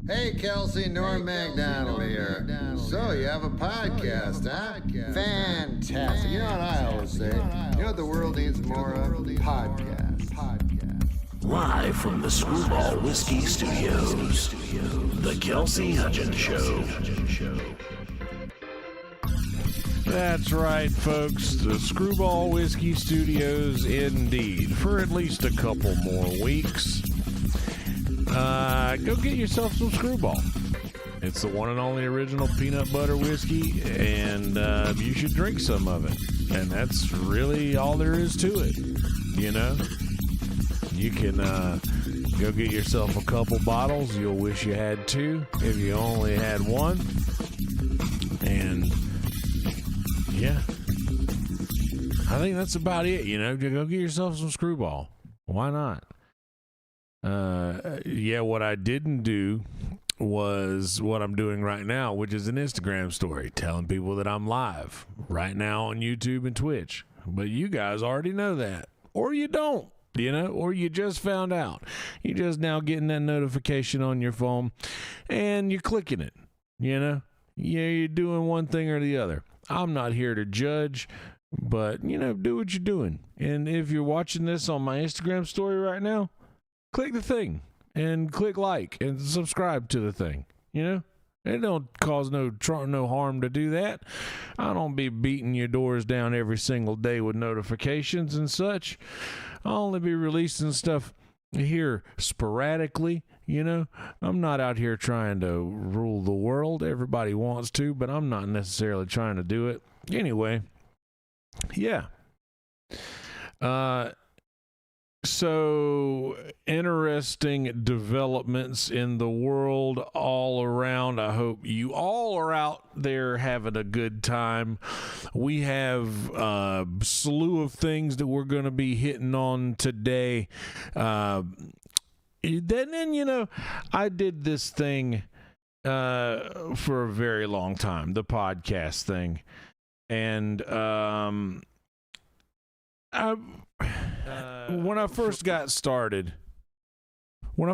Hey, Kelsey, Norm MacDonald here. So, you have a podcast, huh? Fantastic. You know what I always say? You know what the world needs more of? Podcasts. Live from the Screwball Whiskey Studios, the Kelsey Hudgins Show. That's right, folks. The Screwball Whiskey Studios, indeed. For at least a couple more weeks. Go get yourself some Screwball. It's the one and only original peanut butter whiskey, and you should drink some of it. And that's really all there is to it, you know? You can go get yourself a couple bottles. You'll wish you had two if you only had one. And yeah, I think that's about it, you know? Go get yourself some Screwball. Why not? What I didn't do was what I'm doing right now, which is an Instagram story telling people that I'm live right now on YouTube and Twitch. But you guys already know that. Or you don't, you know, or you just found out. You're just now getting that notification on your phone and you're clicking it, you know? Yeah, you're doing one thing or the other. I'm not here to judge, but, you know, do what you're doing. And if you're watching this on my Instagram story right now, click the thing and click like and subscribe to the thing. You know, it don't cause no harm to do that. I don't be beating your doors down every single day with notifications and such. I'll only be releasing stuff here sporadically. You know, I'm not out here trying to rule the world. Everybody wants to, but I'm not necessarily trying to do it. Anyway, yeah. So, interesting developments in the world all around. I hope you all are out there having a good time. We have a slew of things that we're going to be hitting on today. Then, you know, I did this thing for a very long time, the podcast thing. And when I first got started doing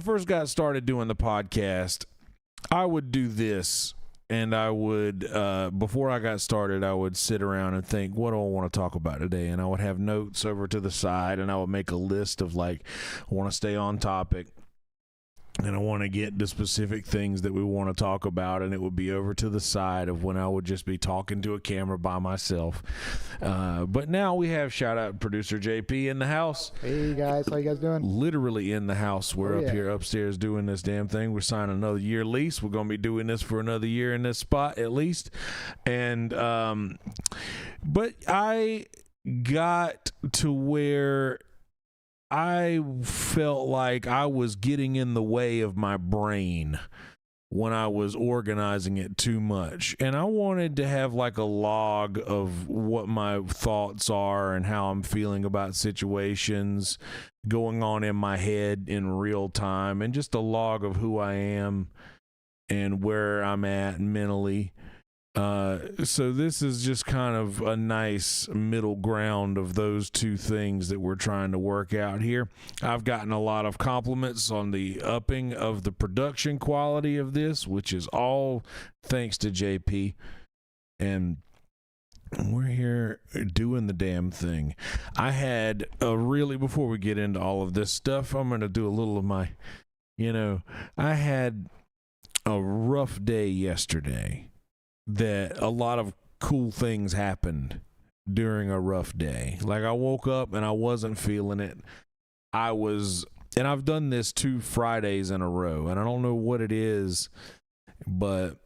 the podcast, I would do this, and I would, before I got started, I would sit around and think, what do I want to talk about today? And I would have notes over to the side, and I would make a list of, like, I want to stay on topic, and I want to get the specific things that we want to talk about, and it would be over to the side of when I would just be talking to a camera by myself. But now we have shout out producer JP in the house. Hey guys, how you guys doing? Literally in the house. We're up here upstairs doing this damn thing. We're signing another year lease. We're going to be doing this for another year in this spot at least. And but I got to where I felt like I was getting in the way of my brain when I was organizing it too much. And I wanted to have like a log of what my thoughts are and how I'm feeling about situations going on in my head in real time, and just a log of who I am and where I'm at mentally. So this is just kind of a nice middle ground of those two things that we're trying to work out here. I've gotten a lot of compliments on the upping of the production quality of this, which is all thanks to JP. And we're here doing the damn thing. I had before we get into all of this stuff, I'm going to do a little of my, I had a rough day yesterday. That a lot of cool things happened during a rough day. Like, I woke up and I wasn't feeling it. And I've done this 2 Fridays in a row, and I don't know what it is, but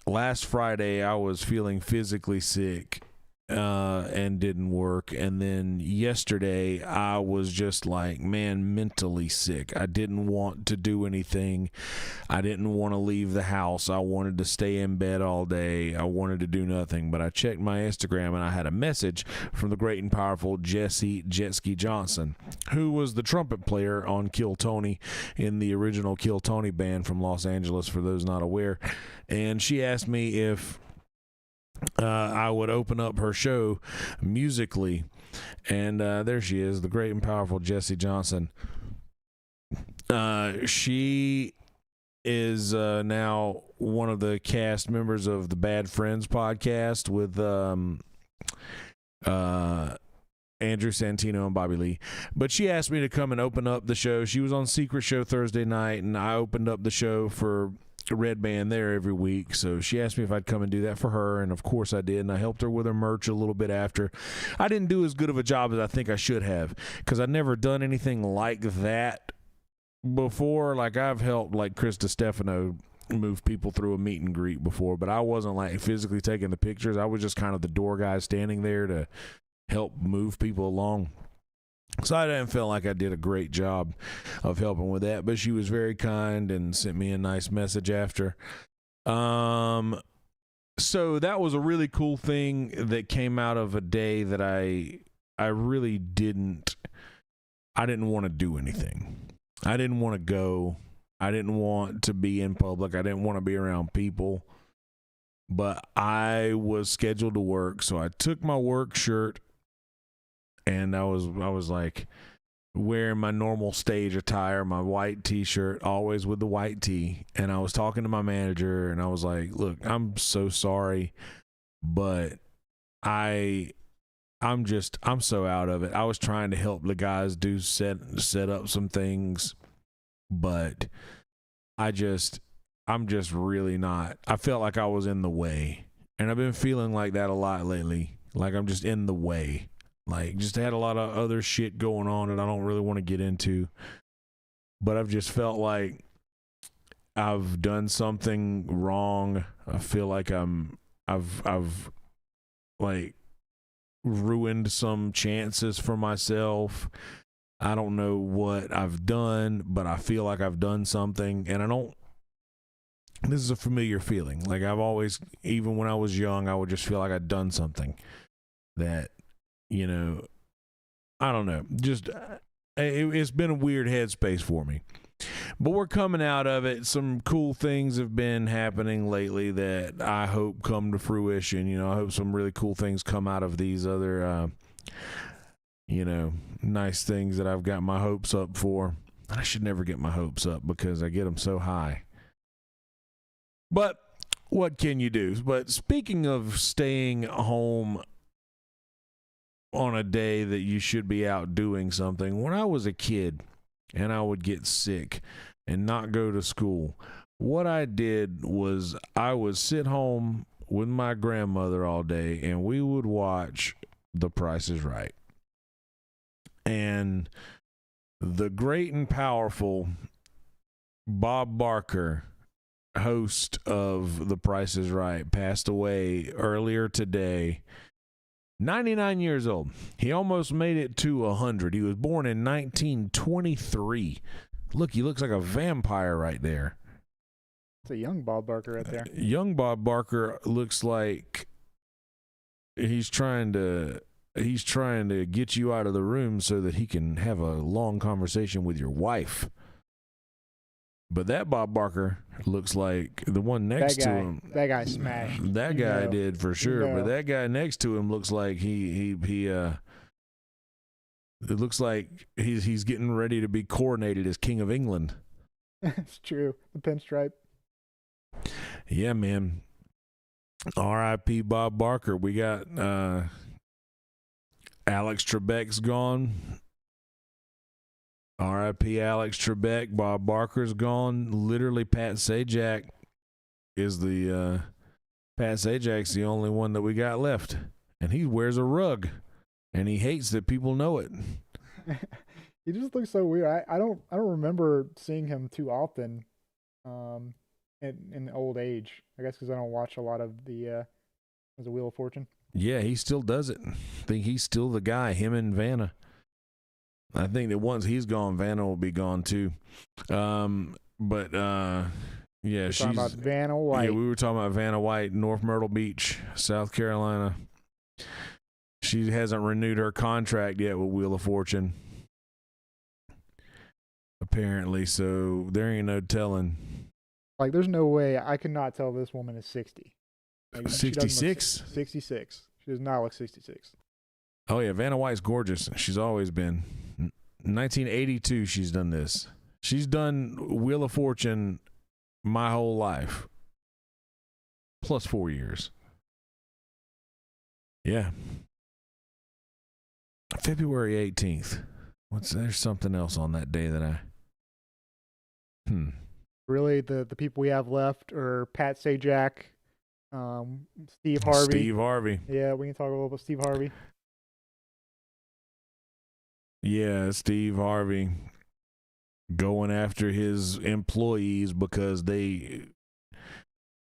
last Friday I was feeling physically sick and didn't work. And then yesterday I was just like, man, mentally sick. I didn't want to do anything. I didn't want to leave the house. I wanted to stay in bed all day. I wanted to do nothing. But I checked my Instagram and I had a message from the great and powerful Jessie Jetski Johnson, who was the trumpet player on Kill Tony in the original Kill Tony band from Los Angeles, for those not aware. And she asked me if I would open up her show musically, and there she is, the great and powerful Jessie Johnson. She is now one of the cast members of the Bad Friends podcast with Andrew Santino and Bobby Lee. But she asked me to come and open up the show. She was on Secret Show Thursday night, and I opened up the show for Red Band there every week. So she asked me if I'd come and do that for her, and of course I did. And I helped her with her merch a little bit after. I didn't do as good of a job as I think I should have, because I'd never done anything like that before. Like, I've helped like Chris DiStefano move people through a meet and greet before, but I wasn't like physically taking the pictures. I was just kind of the door guy standing there to help move people along. So I didn't feel like I did a great job of helping with that, but she was very kind and sent me a nice message after. So that was a really cool thing that came out of a day that I really didn't want to do anything. I didn't want to go. I didn't want to be in public. I didn't want to be around people. But I was scheduled to work, so I took my work shirt, and I was like wearing my normal stage attire, my white t-shirt, always with the white tee. And I was talking to my manager, and I was like, look, I'm so sorry, but I'm so out of it. I was trying to help the guys set up some things, but I'm just really not. I felt like I was in the way, and I've been feeling like that a lot lately. Like I'm just in the way. Like, just had a lot of other shit going on that I don't really want to get into. But I've just felt like I've done something wrong. I feel like I've like ruined some chances for myself. I don't know what I've done, but I feel like I've done something, and this is a familiar feeling. Like, I've always, even when I was young, I would just feel like I'd done something that, you know, I don't know. Just, it's been a weird headspace for me. But we're coming out of it. Some cool things have been happening lately that I hope come to fruition. You know, I hope some really cool things come out of these other, you know, nice things that I've got my hopes up for. I should never get my hopes up because I get them so high. But what can you do? But speaking of staying home on a day that you should be out doing something, when I was a kid and I would get sick and not go to school, what I did was I would sit home with my grandmother all day, and we would watch The Price is Right. And the great and powerful Bob Barker, host of The Price is Right, passed away earlier today. 99 years old. He almost made it to 100. He was born in 1923. Look, he looks like a vampire right there. It's a young Bob Barker right there. Young Bob Barker looks like he's trying to get you out of the room so that he can have a long conversation with your wife. But that Bob Barker looks like the one next to him. That guy smashed. That guy did for sure. But that guy next to him looks like it looks like he's getting ready to be coronated as King of England. It's true. The pinstripe. Yeah, man. R.I.P. Bob Barker. We got Alex Trebek's gone. R.I.P. Alex Trebek. Bob Barker's gone. Literally, Pat Sajak is Pat Sajak's the only one that we got left, and he wears a rug, and he hates that people know it. He just looks so weird. I don't remember seeing him too often, in old age. I guess because I don't watch a lot of the Wheel of Fortune. Yeah, he still does it. I think he's still the guy. Him and Vanna. I think that once he's gone, Vanna will be gone too. Yeah, she's talking about Vanna White. Yeah, we were talking about Vanna White, North Myrtle Beach, South Carolina. She hasn't renewed her contract yet with Wheel of Fortune, apparently. So there ain't no telling. Like, there's no way I could not tell this woman is 60. Like, 66? 66. She does not look 66. Oh yeah, Vanna White's gorgeous. She's always been. 1982 she's done this. She's done Wheel of Fortune my whole life. Plus 4 years. Yeah. February 18th. There's something else on that day that I... Really, the people we have left are Pat Sajak, Steve Harvey. Steve Harvey. Yeah, we can talk a little about Steve Harvey. Yeah, Steve Harvey going after his employees because they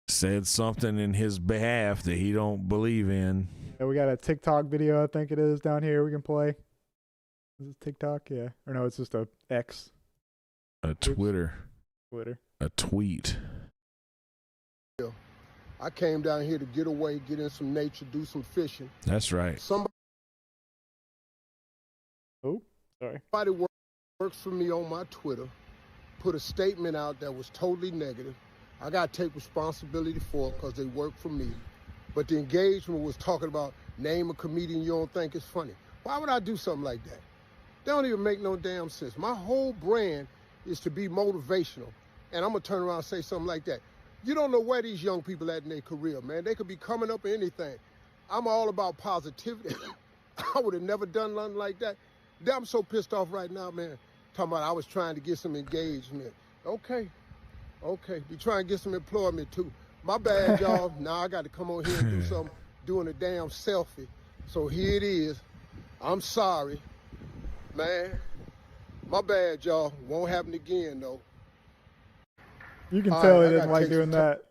said something in his behalf that he don't believe in. Yeah, we got a TikTok video, I think it is, down here we can play. Is it TikTok? Yeah. Or no, it's just a X. A Twitter. A tweet. I came down here to get away, get in some nature, do some fishing. That's right. Somebody works for me on my Twitter, put a statement out that was totally negative. I got to take responsibility for it because they work for me. But the engagement was talking about name a comedian you don't think is funny. Why would I do something like that? That don't even make no damn sense. My whole brand is to be motivational. And I'm going to turn around and say something like that. You don't know where these young people at in their career, man. They could be coming up in anything. I'm all about positivity. I would have never done nothing like that. I'm so pissed off right now, man. Talking about I was trying to get some engagement. Okay. Be trying to get some employment, too. My bad, y'all. Now I got to come on here and do something, doing a damn selfie. So here it is. I'm sorry. Man, my bad, y'all. Won't happen again, though. You can tell he doesn't like doing that.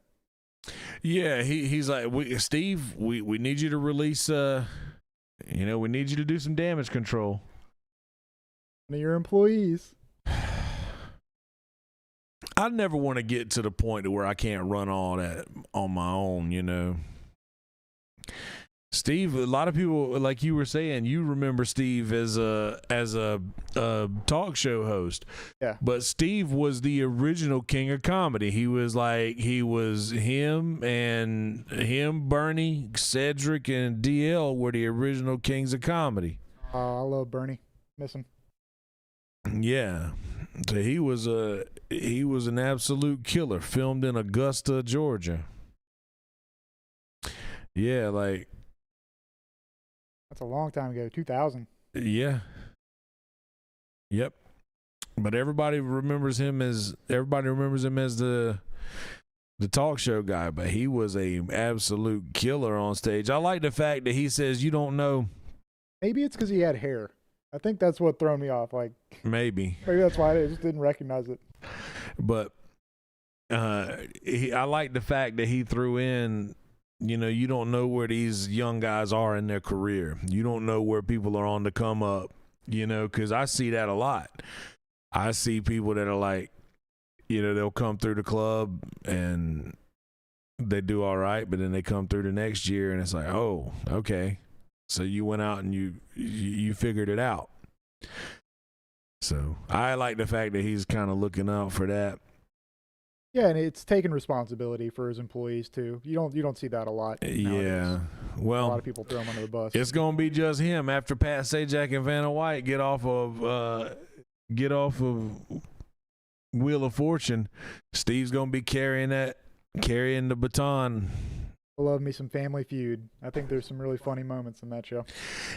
Yeah, he's like, Steve, we need you to release, we need you to do some damage control. One of your employees. I never want to get to the point to where I can't run all that on my own, you know. Steve, a lot of people, like you were saying, you remember Steve as a talk show host. Yeah. But Steve was the original king of comedy. He was him, Bernie, Cedric, and DL were the original kings of comedy. Oh, I love Bernie. Miss him. Yeah. So he was an absolute killer. Filmed in Augusta, Georgia. Yeah, like. That's a long time ago, 2000. Yeah. Yep. But everybody remembers him as the talk show guy, but he was a absolute killer on stage. I like the fact that he says you don't know. Maybe it's because he had hair. I think that's what threw me off. Like maybe that's why I just didn't recognize it. But I like the fact that he threw in. You don't know where these young guys are in their career. You don't know where people are on the come up, because I see that a lot. I see people that are like, they'll come through the club and they do all right, but then they come through the next year and it's like, oh, okay. So you went out and you figured it out. So I like the fact that he's kind of looking out for that. Yeah, and it's taking responsibility for his employees too. You don't see that a lot nowadays. Yeah, well, a lot of people throw him under the bus. It's gonna be just him after Pat Sajak and Vanna White get off of Wheel of Fortune. Steve's gonna be carrying the baton. I love me some Family Feud. I think there's some really funny moments in that show.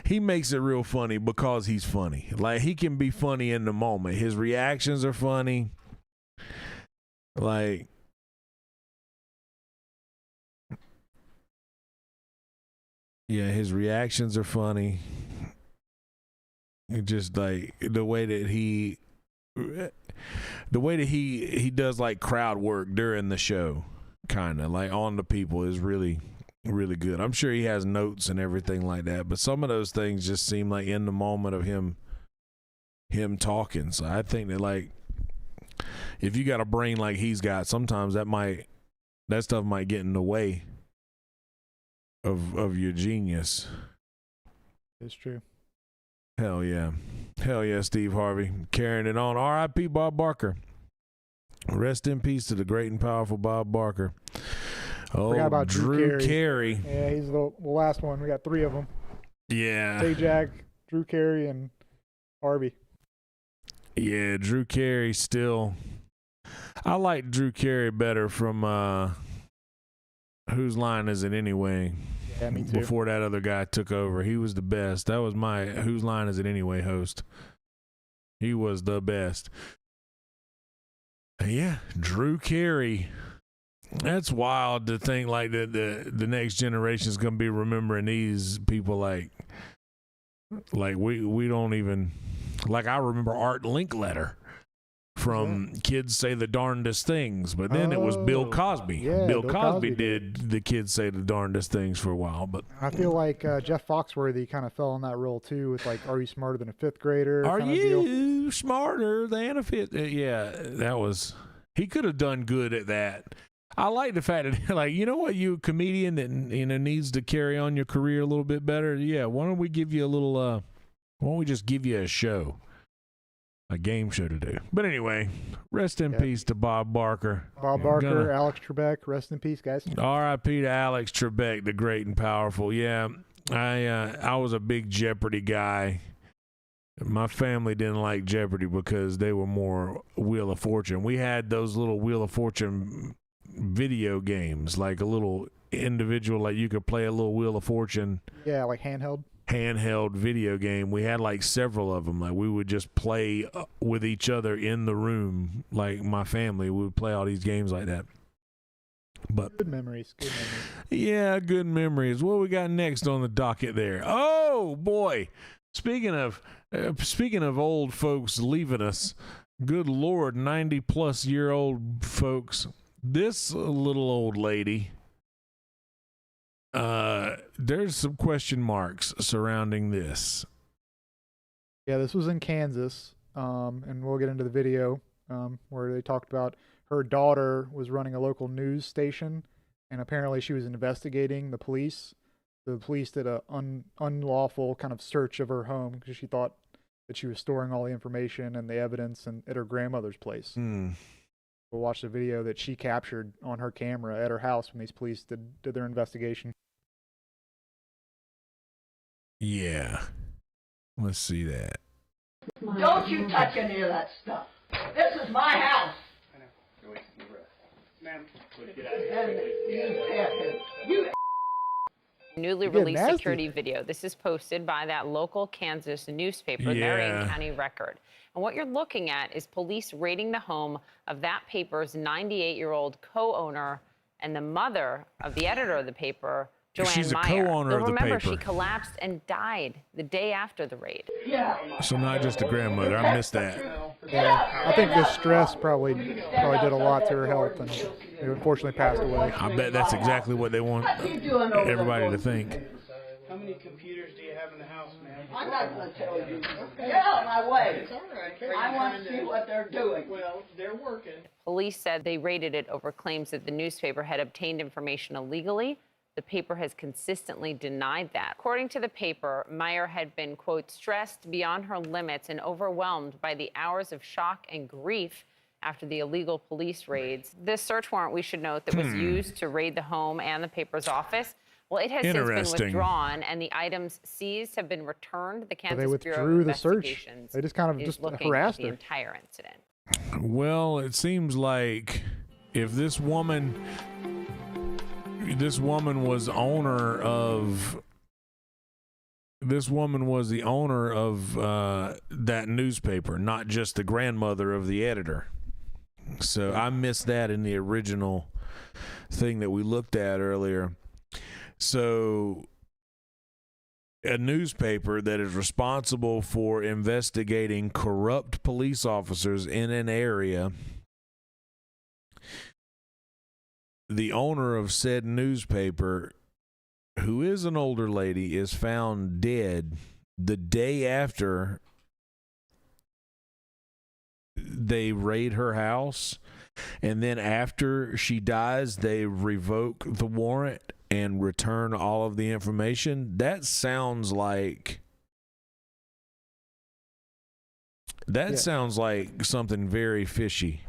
He makes it real funny because he's funny. Like he can be funny in the moment. His reactions are funny. Like, yeah, his reactions are funny. Just like the way that he does like crowd work during the show, kind of like on the people is really, really good. I'm sure he has notes and everything like that, but some of those things just seem like in the moment of him talking. So I think that like, if you got a brain like he's got, sometimes that stuff might get in the way of your genius. It's true. Hell yeah, Steve Harvey carrying it on. R.I.P. Bob Barker. Rest in peace to the great and powerful Bob Barker. Oh, forgot about Drew Carey. Yeah, he's the last one. We got three of them. Yeah. Sajak, Drew Carey, and Harvey. Yeah, Drew Carey still. I like Drew Carey better from Whose Line Is It Anyway? Yeah, me too. Before that other guy took over. He was the best. That was my Whose Line Is It Anyway host. He was the best. Yeah, Drew Carey. That's wild to think like the next generation is going to be remembering these people like we don't even, like I remember Art Linkletter from Kids Say the Darndest Things, but then it was Bill Cosby. Yeah, Bill Cosby did the Kids Say the Darndest Things for a while, but I feel like Jeff Foxworthy kind of fell in that role too with like, are you smarter than a fifth grader? Are kind of you deal. smarter than a fifth? Yeah, that was, he could have done good at that. I like the fact that, like, you know what, you a comedian that, you know, needs to carry on your career a little bit better? Yeah, why don't we give you a little, why don't we just give you a show? A game show to do. But anyway, rest in peace to Bob Barker. Bob Barker, Alex Trebek, rest in peace, guys. R.I.P. to Alex Trebek, the great and powerful. Yeah, I was a big Jeopardy guy. My family didn't like Jeopardy because they were more Wheel of Fortune. We had those little Wheel of Fortune video games, like a little individual, like you could play a little Wheel of Fortune. Yeah, like handheld Video game. We had like several of them. Like we would just play with each other in the room. Like my family would play all these games like that. But good memories. Yeah, good memories. What we got next on the docket there? Oh boy! Speaking of old folks leaving us, good Lord, 90-plus-year-old folks. This little old lady. There's some question marks surrounding this. Yeah, this was in Kansas, and we'll get into the video where they talked about her daughter was running a local news station, and apparently she was investigating the police. The police did a unlawful kind of search of her home because she thought that she was storing all the information and the evidence at her grandmother's place. We'll watch the video that she captured on her camera at her house when these police did their investigation. Yeah. Let's see that. Don't you touch any of that stuff. This is my house. I know. You're wasting your breath. Ma'am, Get out of here. You Newly released security video. This is posted by that local Kansas newspaper, Marion County Record. And what you're looking at is police raiding the home of that paper's 98-year-old co-owner and the mother of the editor of the paper, Joanne She's a Meyer. co-owner of the remember, paper. She collapsed and died the day after the raid. So not just the grandmother. I missed that. Yeah, I think the stress probably did a lot to her health, and she unfortunately passed away. I bet that's exactly what they want everybody to think. how many computers do you have in the house, ma'am? I'm not going to tell you. Get out of my way. It's all right. I want to see what they're doing. Well, they're working. Police said they raided it over claims that the newspaper had obtained information illegally. The paper has consistently denied that. According to the paper, Meyer had been, quote, stressed beyond her limits and overwhelmed by the hours of shock and grief after the illegal police raids. This search warrant, we should note, that was used to raid the home and the paper's office. Well, it has since been withdrawn, and the items seized have been returned. The Kansas they Bureau withdrew of the search. Investigations They just kind of is just looking harassed at the her. entire incident. Well, it seems like if this woman was the owner of that newspaper, not just the grandmother of the editor. So I missed that in the original thing that we looked at earlier. So a newspaper that is responsible for investigating corrupt police officers in an area, the owner of said newspaper, who is an older lady, is found dead the day after they raid her house. And then after she dies, they revoke the warrant and return all of the information. That sounds like something very fishy.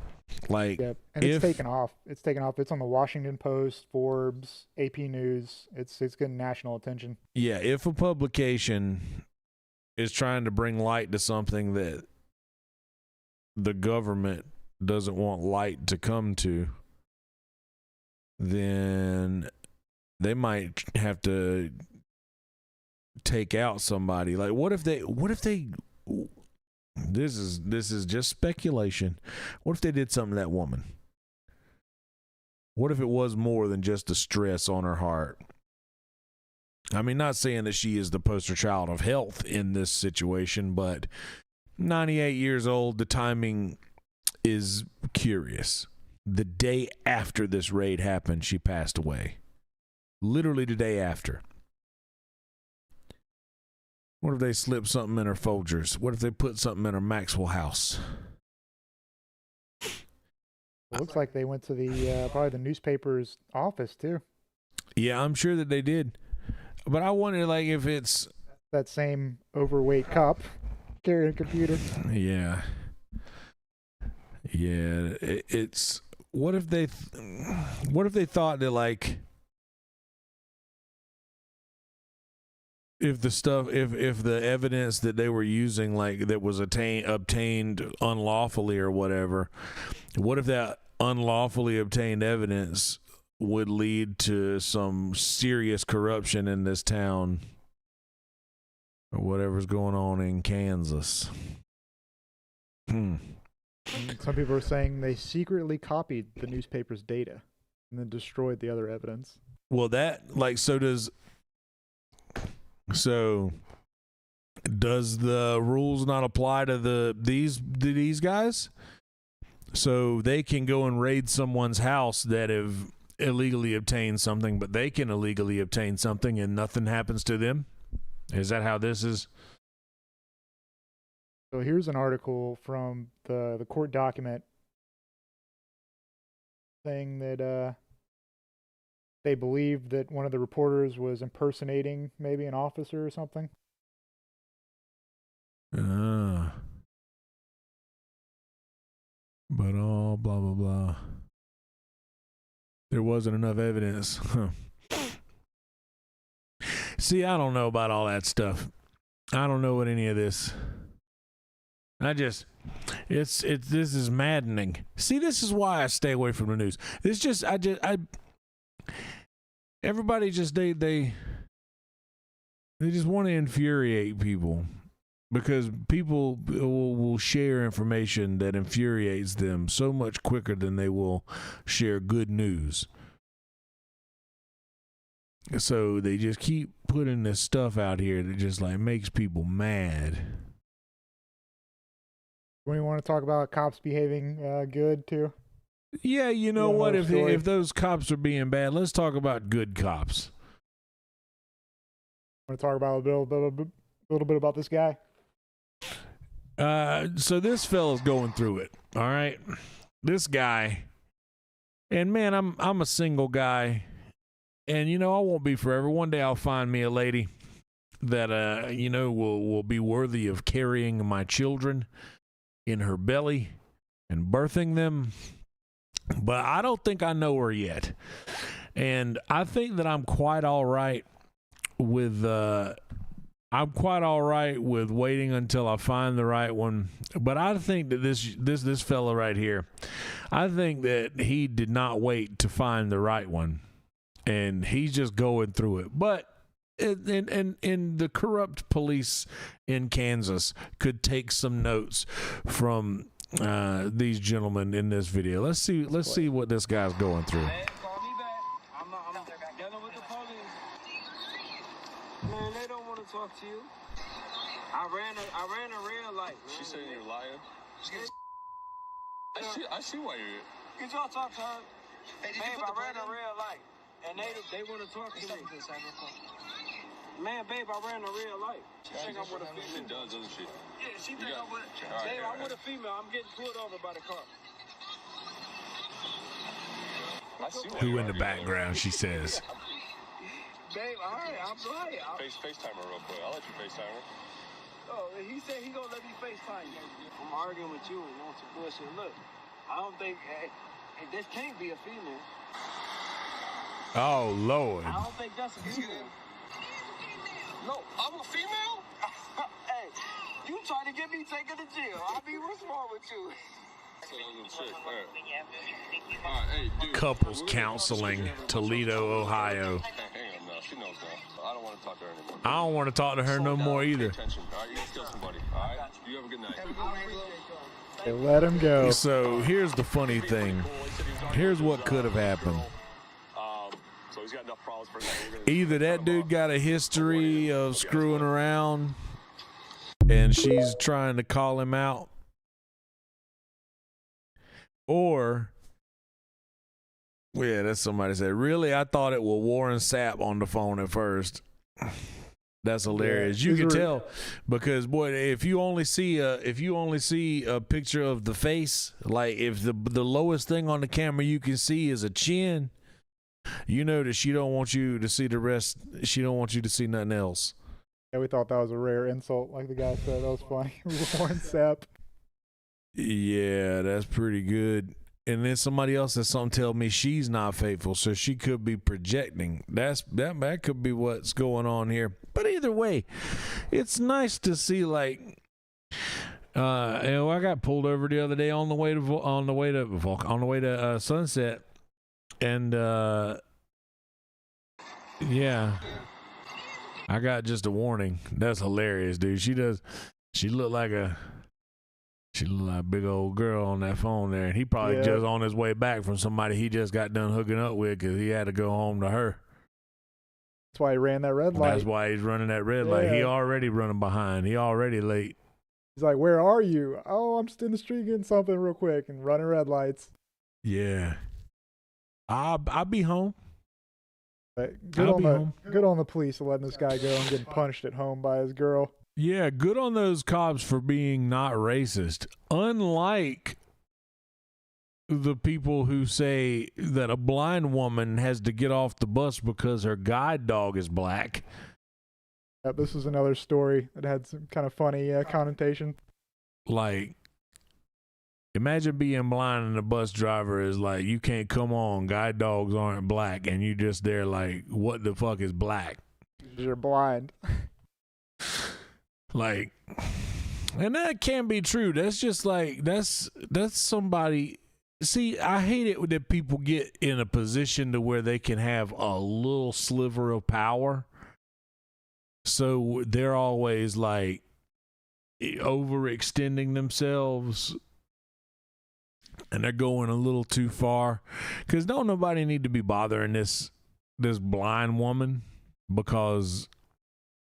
Like, Yep. And it's taken off. It's on the Washington Post, Forbes, AP News. It's getting national attention. Yeah, if a publication is trying to bring light to something that the government doesn't want light to come to, then they might have to take out somebody. Like, what if they this is just speculation. What if they did something to that woman? What if it was more than just the stress on her heart? I mean, not saying that she is the poster child of health in this situation, but 98 years old, the timing is curious. The day after this raid happened, she passed away. Literally the day after. What if they slipped something in her Folgers? What if they put something in her Maxwell house? It looks like they went to the probably the newspaper's office too. Yeah, I'm sure that they did. But I wonder, like, if it's that same overweight cop carrying a computer. Yeah. Yeah, it's what if they thought that, like, if the evidence that they were using, like, that was obtained unlawfully or whatever, what if that unlawfully obtained evidence would lead to some serious corruption in this town or whatever's going on in Kansas? Some people are saying they secretly copied the newspaper's data and then destroyed the other evidence. Well, that, like, so does the rules not apply to these guys? So they can go and raid someone's house that have illegally obtained something, but they can illegally obtain something and nothing happens to them? Is that how this is? So here's an article from the court document saying that they believe that one of the reporters was impersonating maybe an officer or something. But blah, blah, blah. There wasn't enough evidence. Huh. See, I don't know about all that stuff. I don't know what any of this. This is maddening. See, this is why I stay away from the news. Everybody just, they just want to infuriate people. Because people will share information that infuriates them so much quicker than they will share good news. So they just keep putting this stuff out here that just, like, makes people mad. We want to talk about cops behaving good too. Yeah, you know what? If those cops are being bad, let's talk about good cops. Want to talk about a little bit about this guy? So this fella's going through it. All right, this guy, and man, I'm a single guy, and I won't be forever. One day I'll find me a lady that will be worthy of carrying my children in her belly and birthing them. But I don't think I know her yet, and I think that I'm quite all right with. I'm quite all right with waiting until I find the right one. But I think that this fella right here, I think that he did not wait to find the right one, and he's just going through it. But in the corrupt police in Kansas could take some notes from these gentlemen in this video. Let's see what this guy's going through. Hey, call me back. I'm dealing with the police. Man, they don't want to talk to you. I ran a red light, man. She saying you're lying? I see why you're... Could y'all talk to her? Hey, babe, I ran a red light, and they want to talk to me. Man, babe, I ran a red light. She think I'm with a female. She does, doesn't she? Yeah, she think I'm with... Babe, I'm with a female. I'm getting pulled over by the car. Who in the background, she says. Babe, all right, I'm right. FaceTime her real quick. I'll let you FaceTime her. Oh, he said he gonna let me FaceTime you. I'm arguing with you and on some bullshit. Look, I don't think this can't be a female. Oh, Lord. I don't think that's a female. No, I'm a female? Hey, you trying to get me taken to jail. I mean, what's wrong with you? Couples counseling, Toledo, Ohio. Hang on now. She knows now. I don't want to talk to her anymore. I don't want to talk to her no more either. Attention. All right, you kill somebody. All right. You have a good night. They let him go. So here's the funny thing. Here's what could have happened. So he's got enough problems for that. Either that dude got a history of screwing around and she's trying to call him out, or yeah, that's somebody said, really, I thought it was Warren Sapp on the phone at first. That's hilarious. Yeah, you can tell because boy, if you only see a picture of the face, like if the lowest thing on the camera you can see is a chin, you know that she don't want you to see the rest. She don't want you to see nothing else. Yeah, we thought that was a rare insult, like the guy said. That was funny. Warren Sapp. Yeah, that's pretty good. And then somebody else said something tell me she's not faithful, so she could be projecting. That could be what's going on here. But either way, it's nice to see, like, I got pulled over the other day on the way to Sunset, and yeah, I got just a warning. That's hilarious, dude. She looked like a big old girl on that phone there, and he probably just on his way back from somebody he just got done hooking up with because he had to go home to her. That's why he ran that red light. That's why he's running that red light. He already running behind. He already late. He's like, where are you? Oh, I'm just in the street getting something real quick and running red lights. Yeah. I'll be home. But good on the police for letting this guy go and getting punished at home by his girl. Yeah, good on those cops for being not racist. Unlike the people who say that a blind woman has to get off the bus because her guide dog is black. This is another story that had some kind of funny connotation. Like, imagine being blind and the bus driver is like, you can't come on, guide dogs aren't black, and you just there like, what the fuck is black? You're blind. Like, and that can be true. That's just like, that's somebody. See, I hate it that people get in a position to where they can have a little sliver of power. So they're always like overextending themselves and they're going a little too far. Because don't nobody need to be bothering this blind woman, because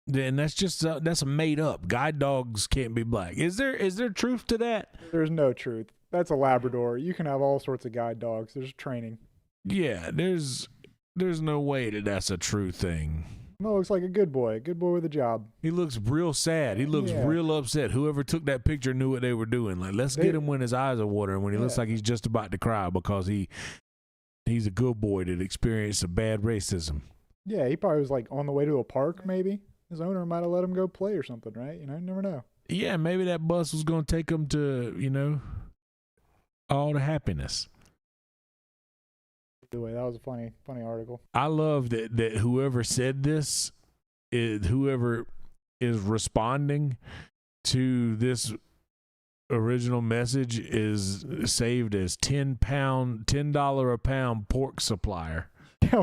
then that's made up. Guide dogs can't be black. Is there truth to that? There's no truth. That's a Labrador. You can have all sorts of guide dogs. There's training. Yeah, there's no way that's a true thing. No, looks like a good boy with a job. He looks real sad. He looks real upset. Whoever took that picture knew what they were doing. Like, let's get him when his eyes are watering, when he looks like he's just about to cry because he's a good boy that experienced a bad racism. Yeah, he probably was like on the way to a park, maybe. His owner might have let him go play or something, right? You never know. Yeah, maybe that bus was going to take him to, all the happiness. Anyway, that was a funny article. I love that whoever said this, whoever is responding to this original message is saved as $10 a pound pork supplier.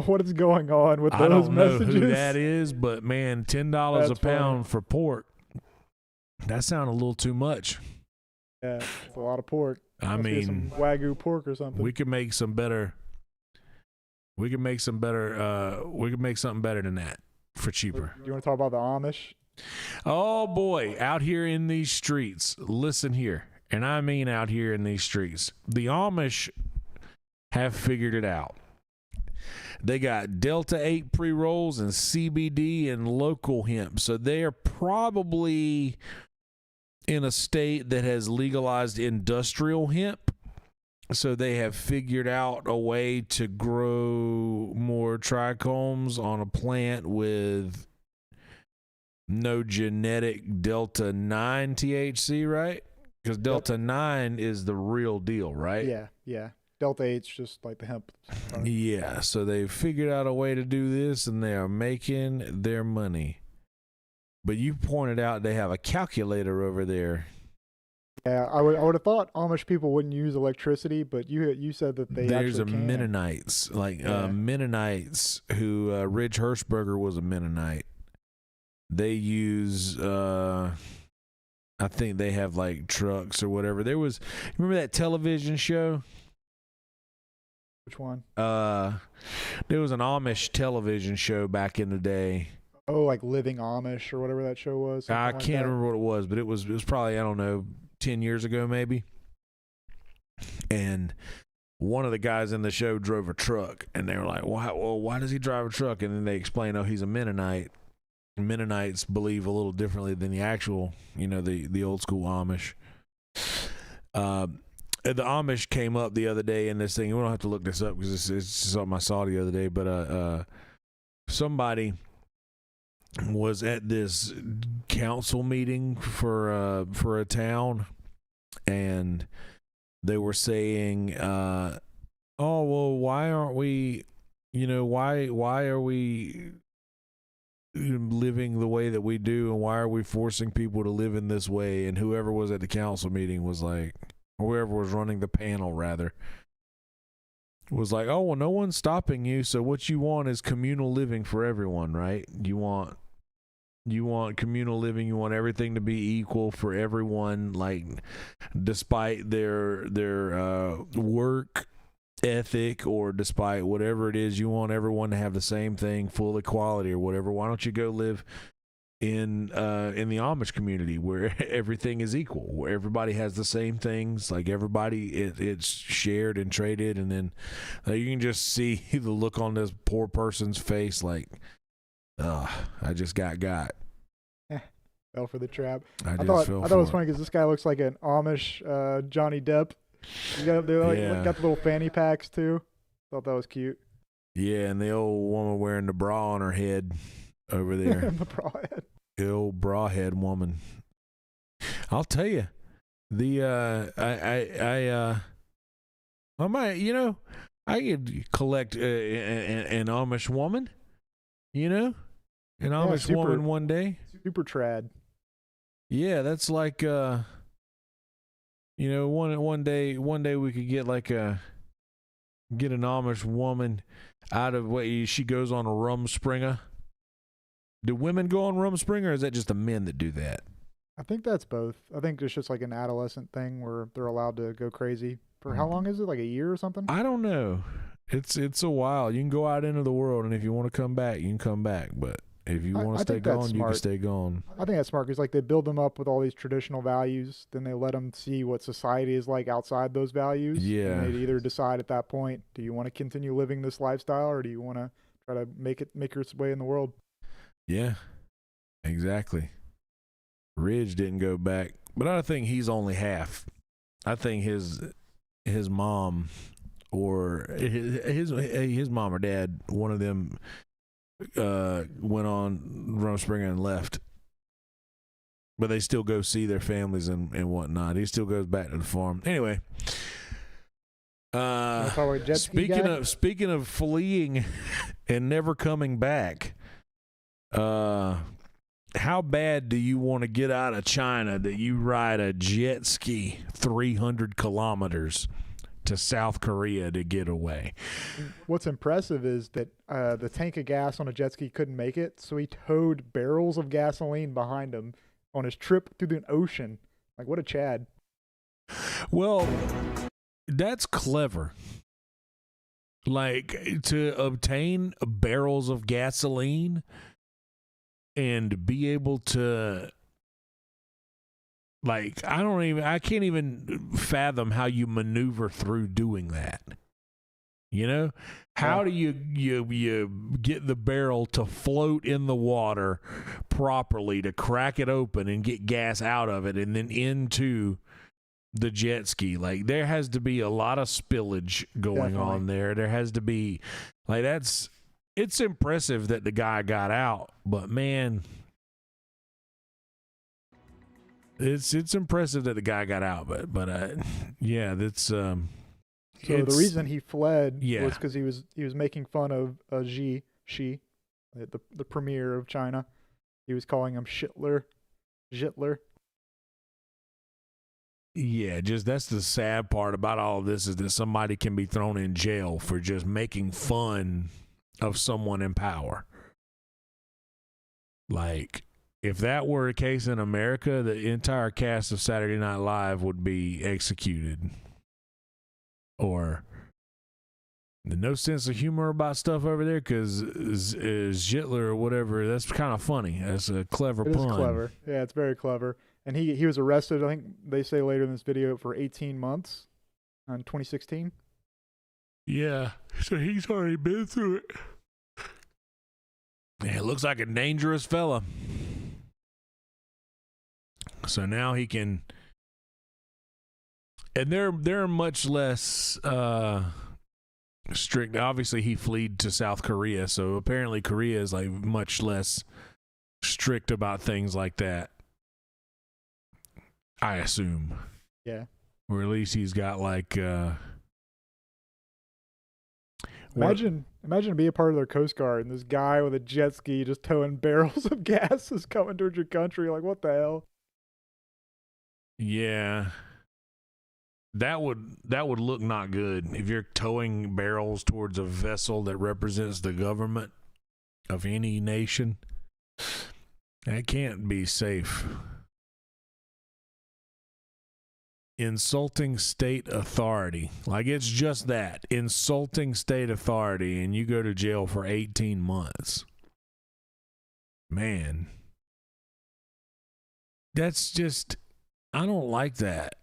What is going on with those messages? I don't know who that is, but man, $10 a pound for pork. That sounds a little too much. Yeah, it's a lot of pork. I mean, some Wagyu pork or something. We could make some better. We could make something better than that for cheaper. You want to talk about the Amish? Oh boy, out here in these streets. Listen here, and I mean out here in these streets. The Amish have figured it out. They got Delta 8 pre-rolls and CBD and local hemp. So they are probably in a state that has legalized industrial hemp. So they have figured out a way to grow more trichomes on a plant with no genetic Delta 9 THC, right? Because Delta 9 is the real deal, right? Yeah. Delta 8's just like the hemp. Yeah, so they figured out a way to do this, and they are making their money. But you pointed out they have a calculator over there. Yeah, I would have thought Amish people wouldn't use electricity, but you said that they There's actually a can. Mennonites, Mennonites who Ridge Hirschberger was a Mennonite. They use I think they have like trucks or whatever. Remember that television show? Which one? There was an Amish television show back in the day. Oh, like Living Amish or whatever that show was. I can't remember what it was, but it was probably, I don't know, 10 years ago maybe. And one of the guys in the show drove a truck, and they were like, why does he drive a truck? And then they explain, oh, he's a Mennonite. Mennonites believe a little differently than the actual, the old school Amish. The Amish came up the other day in this thing. We don't have to look this up because it's something I saw the other day, but somebody was at this council meeting for a town, and they were saying, oh, well, why aren't we, why are we living the way that we do, and why are we forcing people to live in this way? And whoever was at the council meeting was like, whoever was running the panel rather, was like, oh, well, no one's stopping you, so what you want is communal living for everyone, right? You want communal living, you want everything to be equal for everyone, like despite their work ethic or despite whatever it is, you want everyone to have the same thing, full equality or whatever. Why don't you go live in the Amish community where everything is equal, where everybody has the same things, like everybody it's shared and traded, and then you can just see the look on this poor person's face, like, I just got. Fell for the trap. I thought it was funny because this guy looks like an Amish Johnny Depp. Got the little fanny packs too. Thought that was cute. Yeah, and the old woman wearing the bra on her head over there. The bra head. The old bra head woman. I'll tell you, I might, I could collect an Amish woman, an Amish woman one day. Super trad. Yeah, that's like one day we could get an Amish woman out of what she goes on a Rumspringa. Do women go on Rumspringa, or is that just the men that do that? I think that's both. I think it's just like an adolescent thing where they're allowed to go crazy. For how long is it? Like a year or something? I don't know. It's a while. You can go out into the world, and if you want to come back, you can come back. But if you want to stay gone, you can stay gone. I think that's smart because like they build them up with all these traditional values, then they let them see what society is like outside those values. Yeah. And they either decide at that point, do you want to continue living this lifestyle, or do you want to try to make your way in the world? Yeah, exactly. Ridge didn't go back, but I think he's only half. I think his mom or his mom or dad, one of them went on Rumspringa and left, but they still go see their families and whatnot. He still goes back to the farm. Anyway, speaking of fleeing and never coming back, how bad do you want to get out of China that you ride a jet ski 300 kilometers to South Korea to get away? What's impressive is that the tank of gas on a jet ski couldn't make it, so he towed barrels of gasoline behind him on his trip through the ocean. Like, what a Chad. Well, that's clever. Like, to obtain barrels of gasoline and be able to, like, I can't even fathom how you maneuver through doing that. How do you get the barrel to float in the water properly, to crack it open and get gas out of it and then into the jet ski? Like, there has to be a lot of spillage going on there. There has to be, like, it's impressive that the guy got out, but man, it's impressive that the guy got out, but yeah, that's so the reason he fled was because he was making fun of Xi, the premier of China. He was calling him Zhitler. Yeah, just that's the sad part about all of this is that somebody can be thrown in jail for just making fun of someone in power. Like, if that were a case in America, the entire cast of Saturday Night Live would be executed. Or no sense of humor about stuff over there because Zitler or whatever, that's kind of funny. That's a clever pun. It is clever. Yeah, it's very clever. And he was arrested, I think they say later in this video, for 18 months in 2016. Yeah, so he's already been through it. Yeah, it looks like a dangerous fella. So now he can, and they're much less strict. Obviously, he fled to South Korea, so apparently Korea is like much less strict about things like that. I assume. Yeah. Or at least he's got like. Imagine being a part of their Coast Guard and this guy with a jet ski just towing barrels of gas is coming towards your country. Like, what the hell? Yeah. That would look not good if you're towing barrels towards a vessel that represents the government of any nation. That can't be safe. Insulting state authority. Like, it's just that. Insulting state authority, and you go to jail for 18 months. Man. That's just, I don't like that.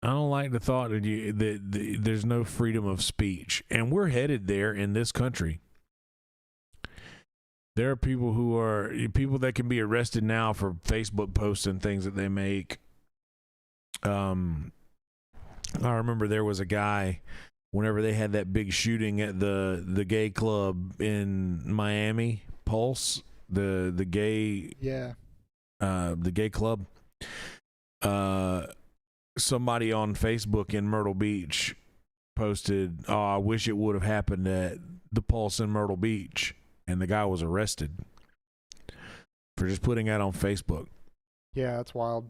I don't like the thought that there's no freedom of speech. And we're headed there in this country. There are people that can be arrested now for Facebook posts and things that they make. I remember there was a guy whenever they had that big shooting at the gay club in Miami, Pulse, the gay club. Somebody on Facebook in Myrtle Beach posted, "Oh, I wish it would have happened at the Pulse in Myrtle Beach," and the guy was arrested for just putting that on Facebook. Yeah, that's wild.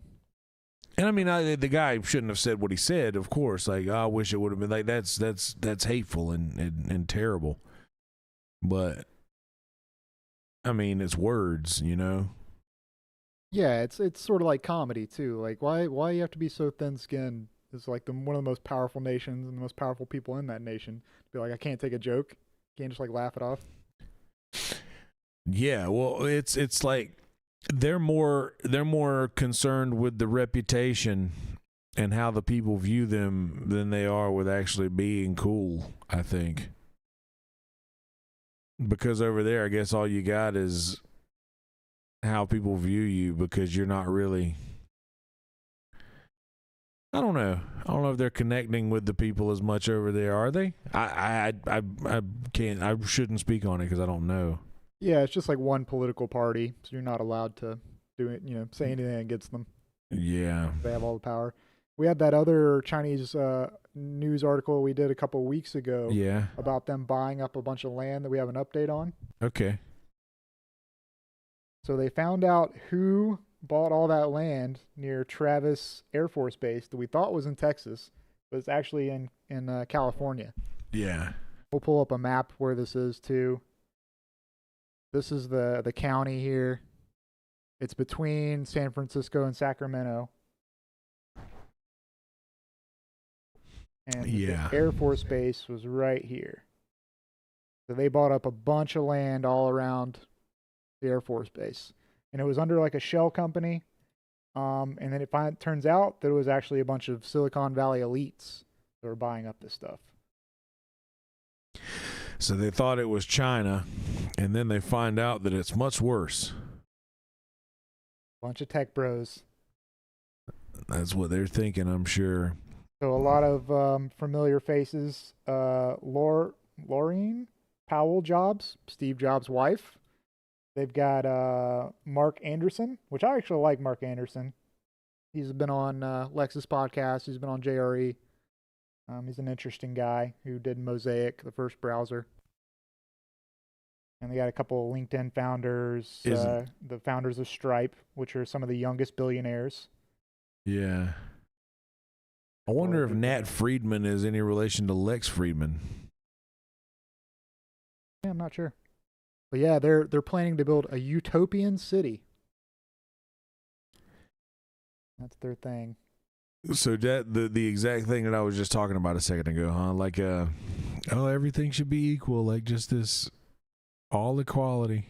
And I mean, the guy shouldn't have said what he said, of course. Like, I wish it would have been like that's hateful and terrible. But I mean, it's words, you know. Yeah, it's sort of like comedy too. Like, why you have to be so thin-skinned? It's like one of the most powerful nations and the most powerful people in that nation. Be like, I can't take a joke. Can't just like laugh it off. Yeah, well, it's like. They're more concerned with the reputation and how the people view them than they are with actually being cool, I think. Because over there, I guess all you got is how people view you because you're not really. I don't know. I don't know if they're connecting with the people as much over there. Are they? I can't. I shouldn't speak on it because I don't know. Yeah, it's just like one political party, so you're not allowed to do it, say anything against them. Yeah. They have all the power. We had that other Chinese news article we did a couple of weeks ago about them buying up a bunch of land that we have an update on. Okay. So they found out who bought all that land near Travis Air Force Base that we thought was in Texas, but it's actually in California. Yeah. We'll pull up a map where this is too. This is the county here. It's between San Francisco and Sacramento. And the Air Force Base was right here. So they bought up a bunch of land all around the Air Force Base. And it was under like a shell company. And then it turns out that it was actually a bunch of Silicon Valley elites that were buying up this stuff. So they thought it was China, and then they find out that it's much worse. Bunch of tech bros. That's what they're thinking, I'm sure. So a lot of familiar faces. Laureen Powell Jobs, Steve Jobs' wife. They've got Mark Anderson, which I actually like Mark Anderson. He's been on Lex's podcast. He's been on JRE. He's an interesting guy who did Mosaic, the first browser. And they got a couple of LinkedIn founders, the founders of Stripe, which are some of the youngest billionaires. Yeah. I wonder if Nat Friedman is any relation to Lex Friedman. Yeah, I'm not sure. But yeah, they're planning to build a utopian city. That's their thing. So that the exact thing that I was just talking about a second ago, huh? Like, everything should be equal, like just this all equality.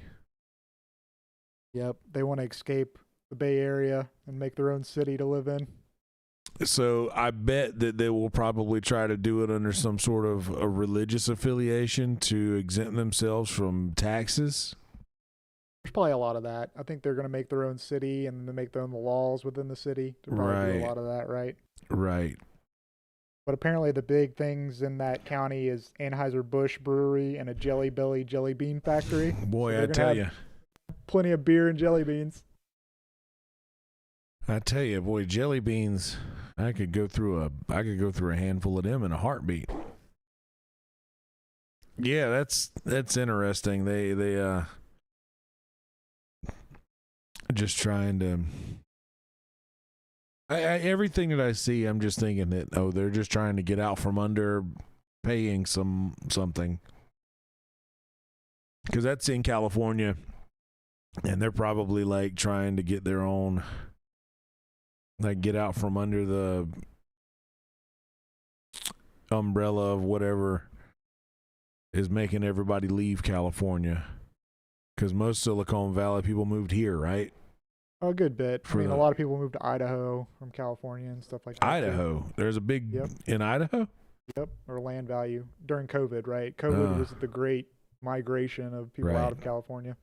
Yep, they want to escape the Bay Area and make their own city to live in. So I bet that they will probably try to do it under some sort of a religious affiliation to exempt themselves from taxes. There's probably a lot of that. I think they're going to make their own city and then make their own laws within the city. There'll probably be a lot of that, right? Right. But apparently the big things in that county is Anheuser-Busch Brewery and a Jelly Belly jelly bean factory. Boy, so I tell you. Plenty of beer and jelly beans. I tell you, boy, jelly beans, I could go through a handful of them in a heartbeat. Yeah, that's interesting. They just trying to everything that I see, I'm just thinking that they're just trying to get out from under paying something. Cuz that's in California and they're probably like trying to get their own, like, get out from under the umbrella of whatever is making everybody leave California. Because most Silicon Valley people moved here, right? A good bit. I mean, a lot of people moved to Idaho from California and stuff like that. Idaho. Too. There's a big in Idaho? Yep, or land value during COVID, right? COVID was the great migration of people out of California.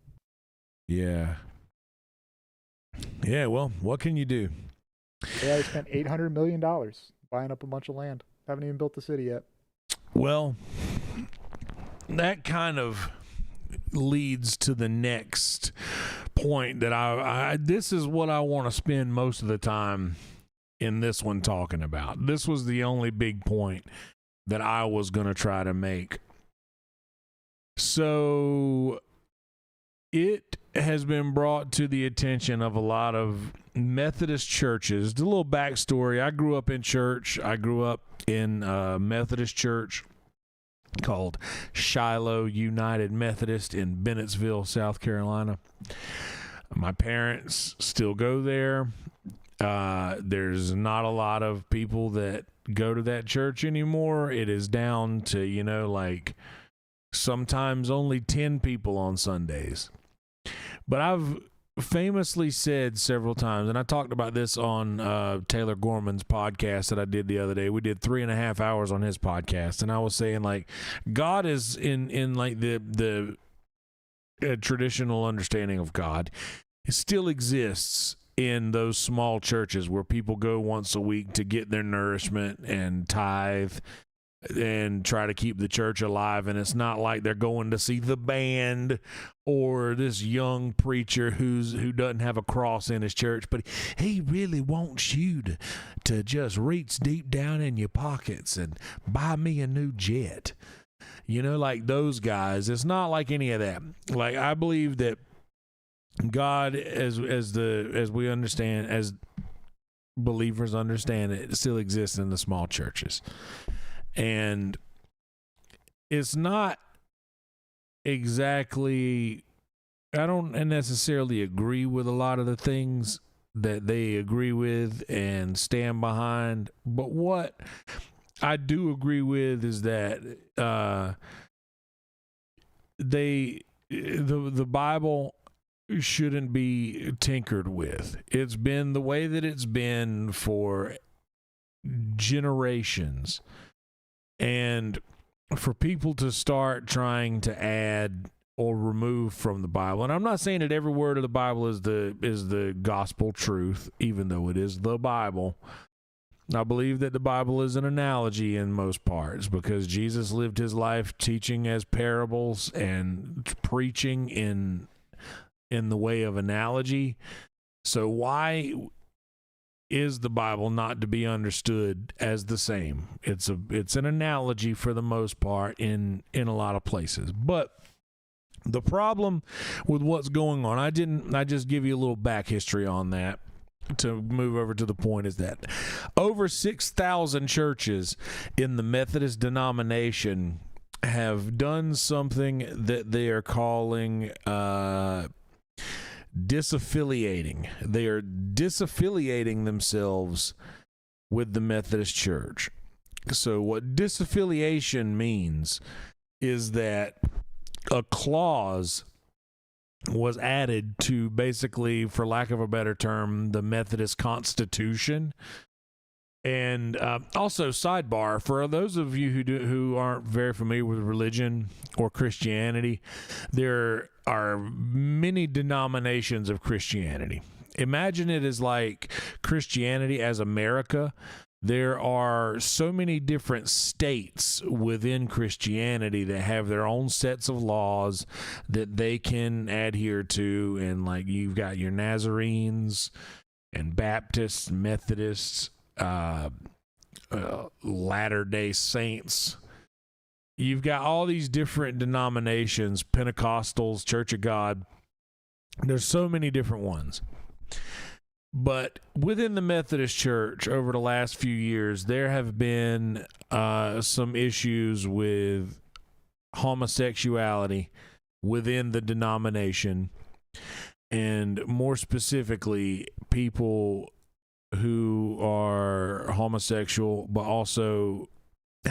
Yeah. Yeah, well, what can you do? Yeah, they spent $800 million buying up a bunch of land. Haven't even built the city yet. Well, that kind of leads to the next point that this is what I want to spend most of the time in this one talking about. This was the only big point that I was going to try to make. So it has been brought to the attention of a lot of Methodist churches. The little backstory: I grew up in church. I grew up in a Methodist church called Shiloh United Methodist in Bennettsville, South Carolina. My parents still go there. There's not a lot of people that go to that church anymore. It is down to, like sometimes only 10 people on Sundays. But I've famously said several times, and I talked about this on Taylor Gorman's podcast that I did the other day. We did 3.5 hours on his podcast, and I was saying, like, God is in like the traditional understanding of God. It still exists in those small churches where people go once a week to get their nourishment and tithe and try to keep the church alive. And it's not like they're going to see the band or this young preacher who doesn't have a cross in his church, but he really wants you to just reach deep down in your pockets and buy me a new jet. Like those guys. It's not like any of that. Like, I believe that God, as we understand, as believers understand it still exists in the small churches. And it's not exactly, I don't necessarily agree with a lot of the things that they agree with and stand behind. But what I do agree with is that the Bible shouldn't be tinkered with. It's been the way that it's been for generations. And for people to start trying to add or remove from the Bible, and I'm not saying that every word of the Bible is the gospel truth, even though it is the Bible. I believe that the Bible is an analogy in most parts because Jesus lived his life teaching as parables and preaching in the way of analogy. So why is the Bible not to be understood as the same? It's an analogy for the most part in a lot of places. But the problem with what's going on, I just give you a little back history on that. to move over to the point is that over 6,000 churches in the Methodist denomination have done something that they are calling disaffiliating. They are disaffiliating themselves with the Methodist Church. So what disaffiliation means is that a clause was added to basically, for lack of a better term, the Methodist Constitution. And also, sidebar, for those of you who aren't very familiar with religion or Christianity, there are many denominations of Christianity. Imagine it as like Christianity as America. There are so many different states within Christianity that have their own sets of laws that they can adhere to. And like you've got your Nazarenes and Baptists, Methodists, Latter-day Saints. You've got all these different denominations, Pentecostals, Church of God. There's so many different ones. But within the Methodist Church over the last few years, there have been some issues with homosexuality within the denomination, and more specifically, people who are homosexual but also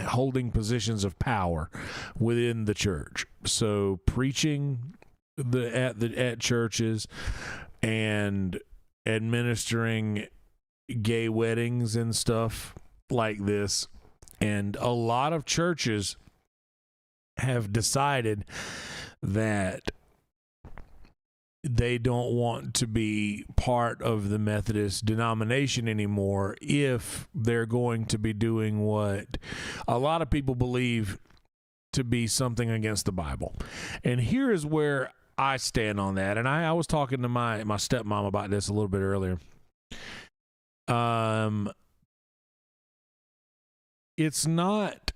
holding positions of power within the church. So preaching at churches and administering gay weddings and stuff like this. And a lot of churches have decided that they don't want to be part of the Methodist denomination anymore if they're going to be doing what a lot of people believe to be something against the Bible. And here is where I stand on that. And I was talking to my stepmom about this a little bit earlier. It's not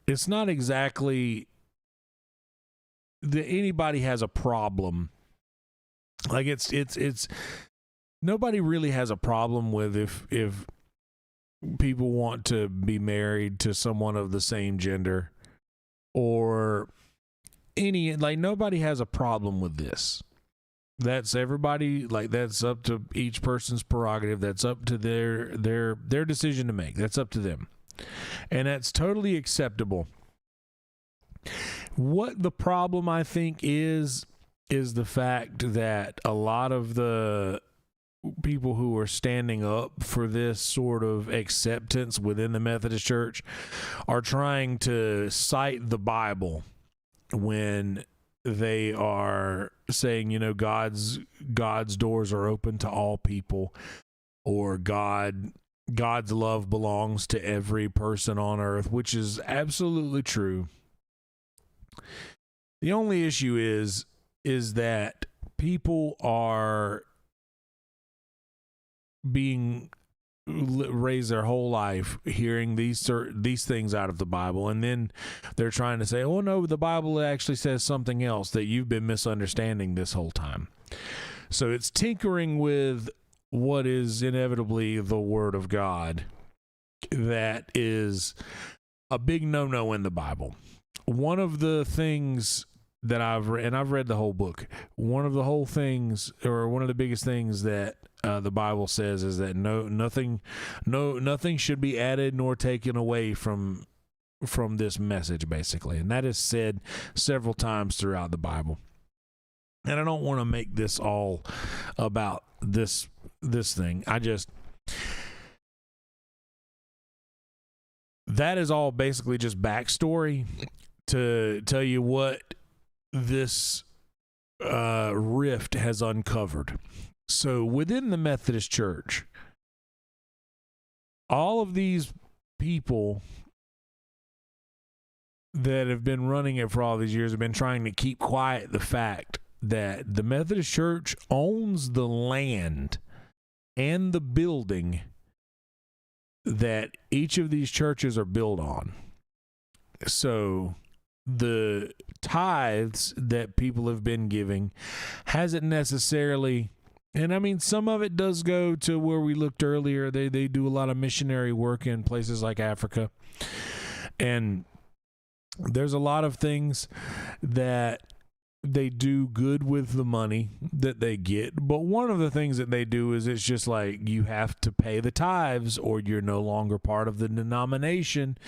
exactly that anybody has a problem. Like it's nobody really has a problem with if people want to be married to someone of the same gender, or nobody has a problem with this. That's everybody, that's up to each person's prerogative. That's up to their decision to make. That's up to them. And that's totally acceptable. What the problem, I think, is the fact that a lot of the people who are standing up for this sort of acceptance within the Methodist Church are trying to cite the Bible when they are saying, God's doors are open to all people, or God's love belongs to every person on earth, which is absolutely true. The only issue is that people are being raised their whole life hearing these things out of the Bible, and then they're trying to say, oh no, the Bible actually says something else that you've been misunderstanding this whole time. So it's tinkering with what is inevitably the Word of God. That is a big no-no in the Bible. One of the things that I've read the whole book. One of the biggest things that the Bible says is that nothing should be added nor taken away from this message, basically. And that is said several times throughout the Bible. And I don't want to make this all about this thing. That is all basically just backstory to tell you what this rift has uncovered. So within the Methodist Church, all of these people that have been running it for all these years have been trying to keep quiet the fact that the Methodist Church owns the land and the building that each of these churches are built on. So the tithes that people have been giving hasn't necessarily And I mean, some of it does go to where we looked earlier. They do a lot of missionary work in places like Africa. And there's a lot of things that they do good with the money that they get. But one of the things that they do is it's just like you have to pay the tithes or you're no longer part of the denomination.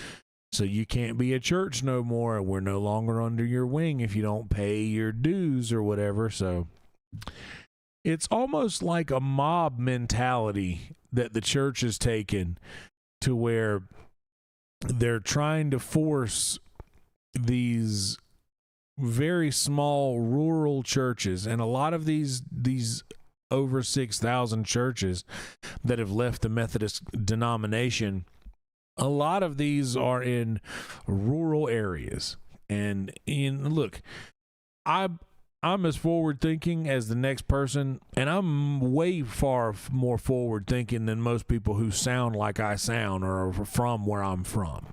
So you can't be a church no more. We're no longer under your wing if you don't pay your dues or whatever. So it's almost like a mob mentality that the church has taken, to where they're trying to force these very small rural churches, and a lot of these over 6,000 churches that have left the Methodist denomination, a lot of these are in rural areas. And look, I'm as forward thinking as the next person, and I'm way far more forward thinking than most people who sound like I sound or are from where I'm from.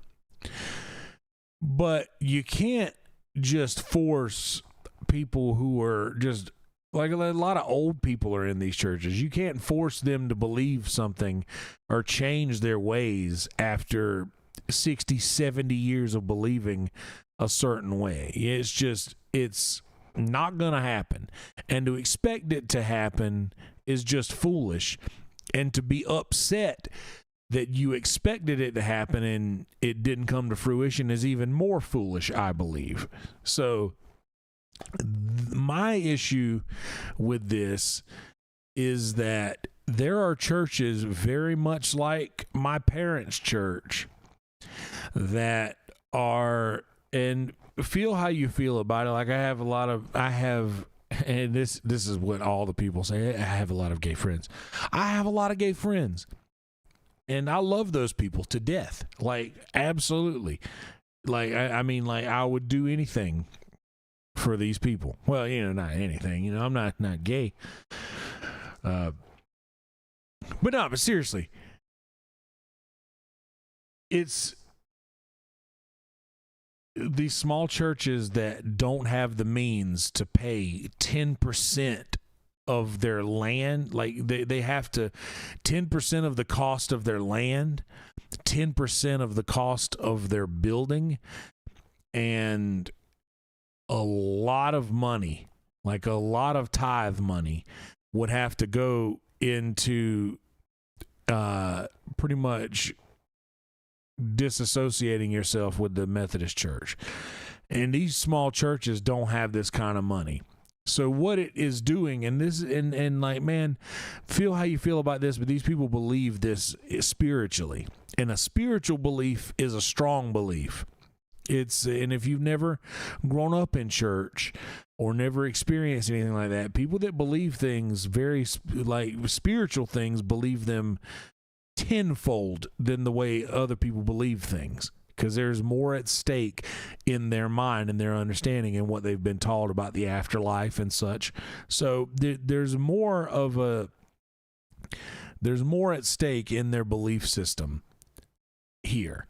But you can't just force people who are just like a lot of old people are in these churches. You can't force them to believe something or change their ways after 60, 70 years of believing a certain way. It's not going to happen. And to expect it to happen is just foolish. And to be upset that you expected it to happen and it didn't come to fruition is even more foolish, I believe. So my issue with this is that there are churches very much like my parents' church that are, and feel how you feel about it. Like and this is what all the people say, I have a lot of gay friends. I have a lot of gay friends. And I love those people to death. Like, absolutely. Like, I mean, like, I would do anything for these people. Well, not anything. I'm not gay. But seriously. It's these small churches that don't have the means to pay 10% of their land. Like they have to 10% of the cost of their land, 10% of the cost of their building, and a lot of money, like a lot of tithe money, would have to go into pretty much disassociating yourself with the Methodist Church. And these small churches don't have this kind of money. So what it is doing, and like, man, feel how you feel about this, but these people believe this spiritually. And a spiritual belief is a strong belief. And if you've never grown up in church or never experienced anything like that, people that believe things very like spiritual things believe them tenfold than the way other people believe things. Because there's more at stake in their mind and their understanding and what they've been taught about the afterlife and such. So there's more at stake in their belief system here.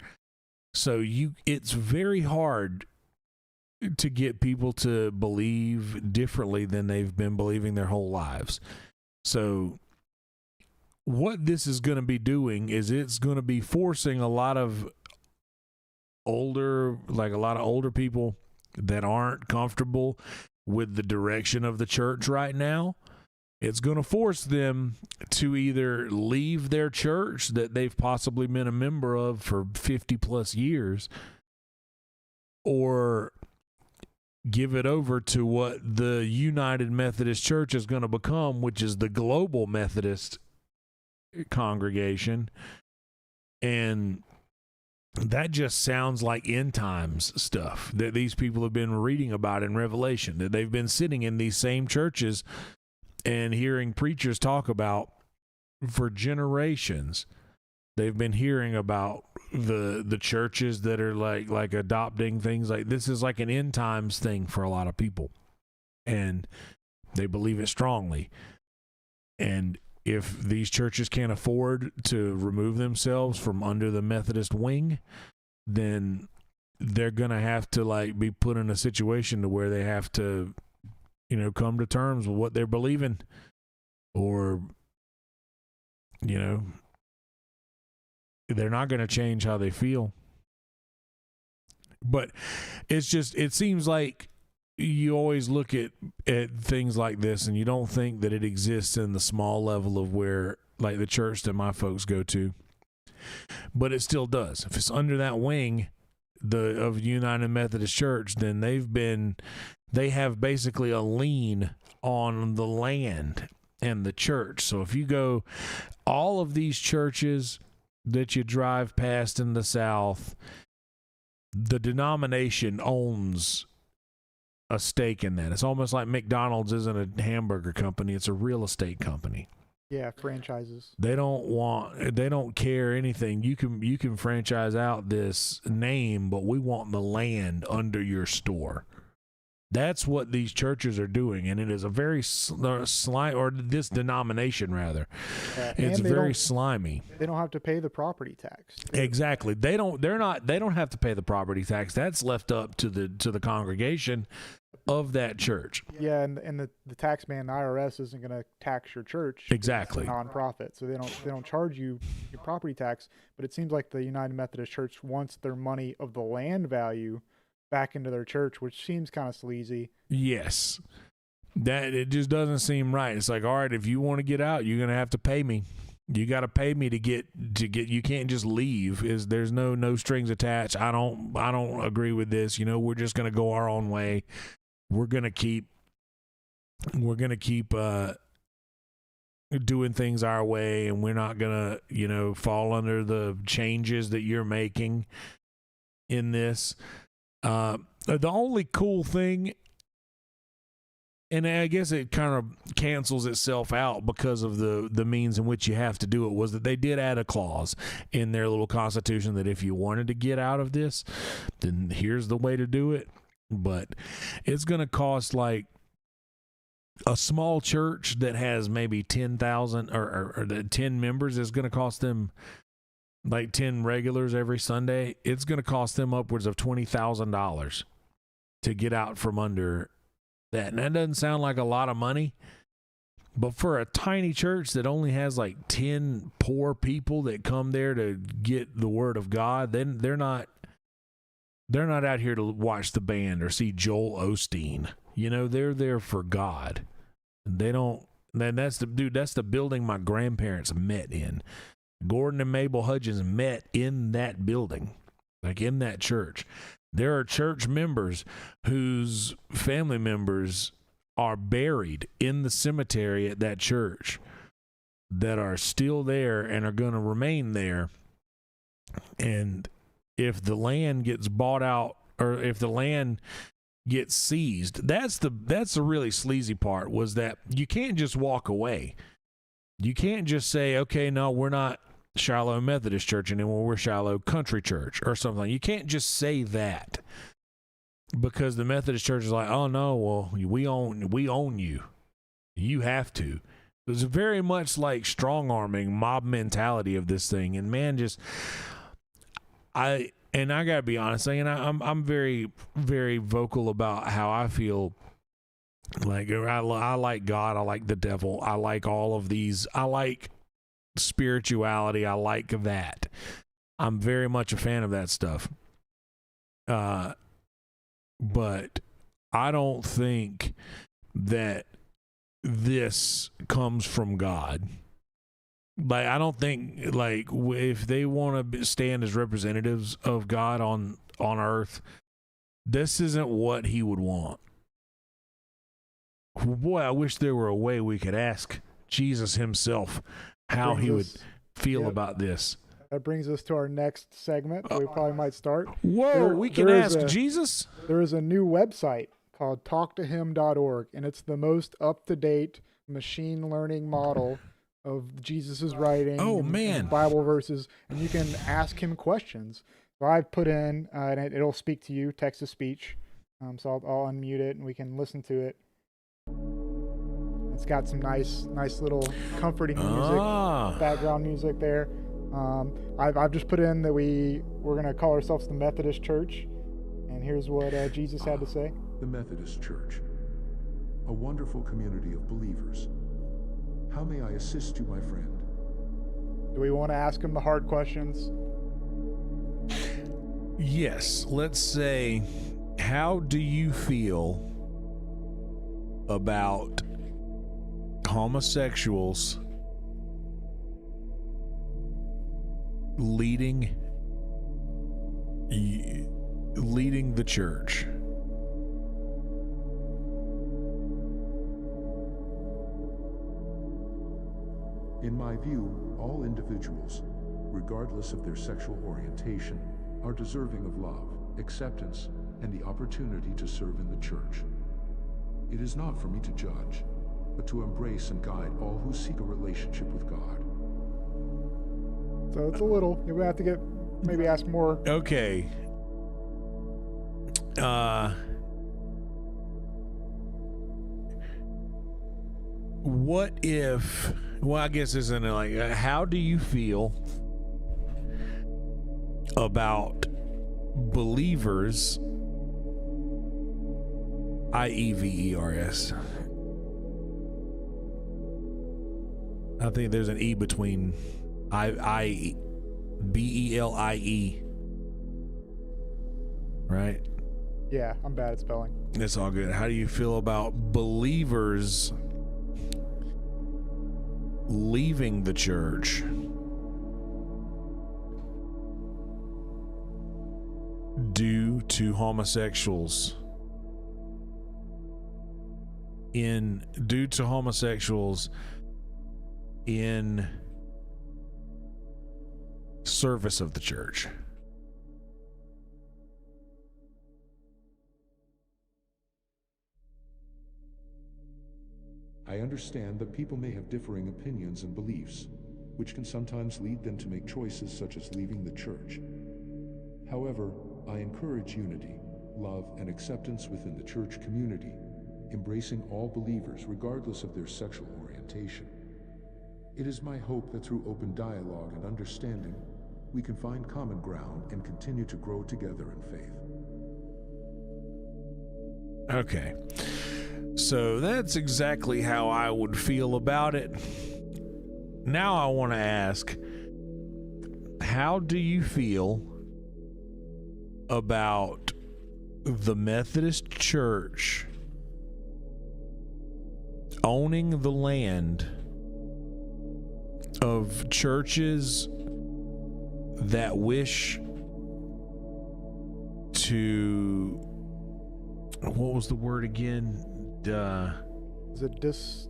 So it's very hard to get people to believe differently than they've been believing their whole lives. So what this is going to be doing is it's going to be forcing a lot of older people that aren't comfortable with the direction of the church right now. It's going to force them to either leave their church that they've possibly been a member of for 50 plus years, or give it over to what the United Methodist Church is going to become, which is the global Methodist congregation. And that just sounds like end times stuff that these people have been reading about in Revelation, that they've been sitting in these same churches and hearing preachers talk about for generations. They've been hearing about the churches that are like adopting things like this. Is like an end times thing for a lot of people, and they believe it strongly. And if these churches can't afford to remove themselves from under the Methodist wing, then they're going to have to be put in a situation to where they have to, come to terms with what they're believing. or, you know, they're not going to change how they feel. But it's just, it seems like you always look at things like this and you don't think that it exists in the small level of where, like the church that my folks go to. But it still does. If it's under that wing of United Methodist Church, then they have basically a lien on the land and the church. So if you go, all of these churches that you drive past in the South, the denomination owns a stake in that. It's almost like McDonald's isn't a hamburger company, it's a real estate company. Yeah, franchises. They don't care anything. You can franchise out this name, but we want the land under your store. That's what these churches are doing, and it is a very or this denomination rather. It's very slimy. They don't have to pay the property tax. Exactly. They don't have to pay the property tax. That's left up to the congregation of that church. Yeah, and the tax man, the IRS, isn't going to tax your church. Exactly. It's a nonprofit, so they don't charge you your property tax. But it seems like the United Methodist Church wants their money of the land value back into their church, which seems kind of sleazy. Yes, that it just doesn't seem right. It's like, all right, if you want to get out, you're going to have to pay me. You got to pay me to get. You can't just leave. There's no strings attached. I don't agree with this. You know, we're just going to go our own way. We're gonna keep doing things our way, and we're not gonna, you know, fall under the changes that you're making in this. The only cool thing, and I guess it kind of cancels itself out because of the means in which you have to do it, was that they did add a clause in their little constitution that if you wanted to get out of this, then here's the way to do it. But it's going to cost, like, a small church that has maybe 10,000 or 10 members is going to cost them like 10 regulars every Sunday. It's going to cost them upwards of $20,000 to get out from under that. And that doesn't sound like a lot of money, but for a tiny church that only has like 10 poor people that come there to get the word of God, then they're not out here to watch the band or see Joel Osteen. You know, they're there for God. They don't. That's the building my grandparents met in. Gordon and Mabel Hudgins met in that building, like in that church. There are church members whose family members are buried in the cemetery at that church that are still there and are going to remain there. And if the land gets bought out, or if the land gets seized, that's the really sleazy part, was that you can't just walk away. You can't just say, okay, no, we're not Shiloh Methodist Church anymore, we're Shiloh Country Church or something. You can't just say that, because the Methodist Church is like, oh no, well, we own you. You have to. It's very much like strong-arming mob mentality of this thing. And man, I gotta be honest, and I'm very, very vocal about how I feel. Like, I like God, I like the devil, I like all of these. I like spirituality, I like that. I'm very much a fan of that stuff. But I don't think that this comes from God. Like, I don't think, like, if they want to stand as representatives of God on earth, this isn't what he would want. Boy, I wish there were a way we could ask Jesus himself how he would feel about this. That brings us to our next segment. We probably might start. Whoa, we can ask Jesus? There is a new website called talktohim.org, and it's the most up-to-date machine learning model of Jesus's writing, and Bible verses, and you can ask him questions. So I've put in, and it'll speak to you, text-to-speech. So I'll unmute it, and we can listen to it. It's got some nice little comforting music, background music there. I've just put in that we're going to call ourselves the Methodist Church, and here's what Jesus had to say. The Methodist Church, a wonderful community of believers. How may I assist you, my friend? Do we want to ask him the hard questions? Yes. Let's say, how do you feel about homosexuals leading the church? In my view, all individuals, regardless of their sexual orientation, are deserving of love, acceptance, and the opportunity to serve in the church. It is not for me to judge, but to embrace and guide all who seek a relationship with God. So it's a little, we have to maybe ask more. Okay. What if, well, I guess it's in like, how do you feel about believers, I-E-V-E-R-S? I think there's an E between B-E-L-I-E. Right? Yeah, I'm bad at spelling. It's all good. How do you feel about believers leaving the church due to homosexuals in service of the church? I understand that people may have differing opinions and beliefs, which can sometimes lead them to make choices such as leaving the church. However, I encourage unity, love, and acceptance within the church community, embracing all believers regardless of their sexual orientation. It is my hope that through open dialogue and understanding, we can find common ground and continue to grow together in faith. Okay. So that's exactly how I would feel about it. Now I want to ask, how do you feel about the Methodist Church owning the land of churches that wish to, what was the word again? Is it is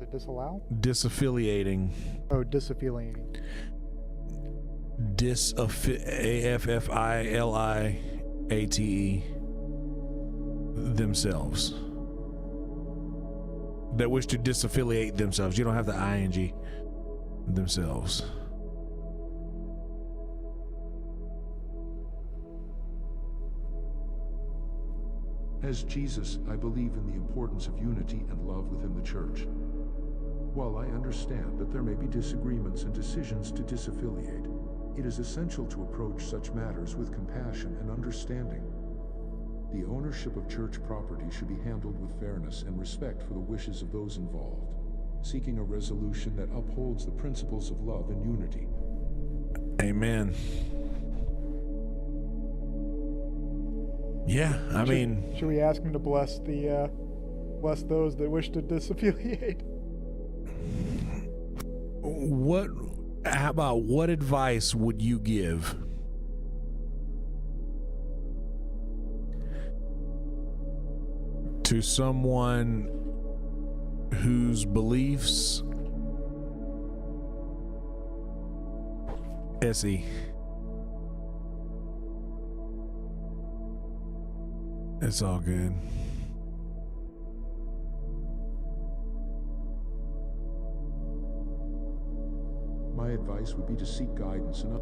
it disallow? Disaffiliating. Oh, disaffiliating. A-F-F-I-L-I-A-T-E themselves. That wish to disaffiliate themselves. You don't have the ing. Themselves. As Jesus, I believe in the importance of unity and love within the church. While I understand that there may be disagreements and decisions to disaffiliate, it is essential to approach such matters with compassion and understanding. The ownership of church property should be handled with fairness and respect for the wishes of those involved, seeking a resolution that upholds the principles of love and unity. Amen. Yeah, I mean, should we ask him to bless those that wish to disaffiliate? How about what advice would you give to someone whose beliefs SE? It's all good. My advice would be to seek guidance and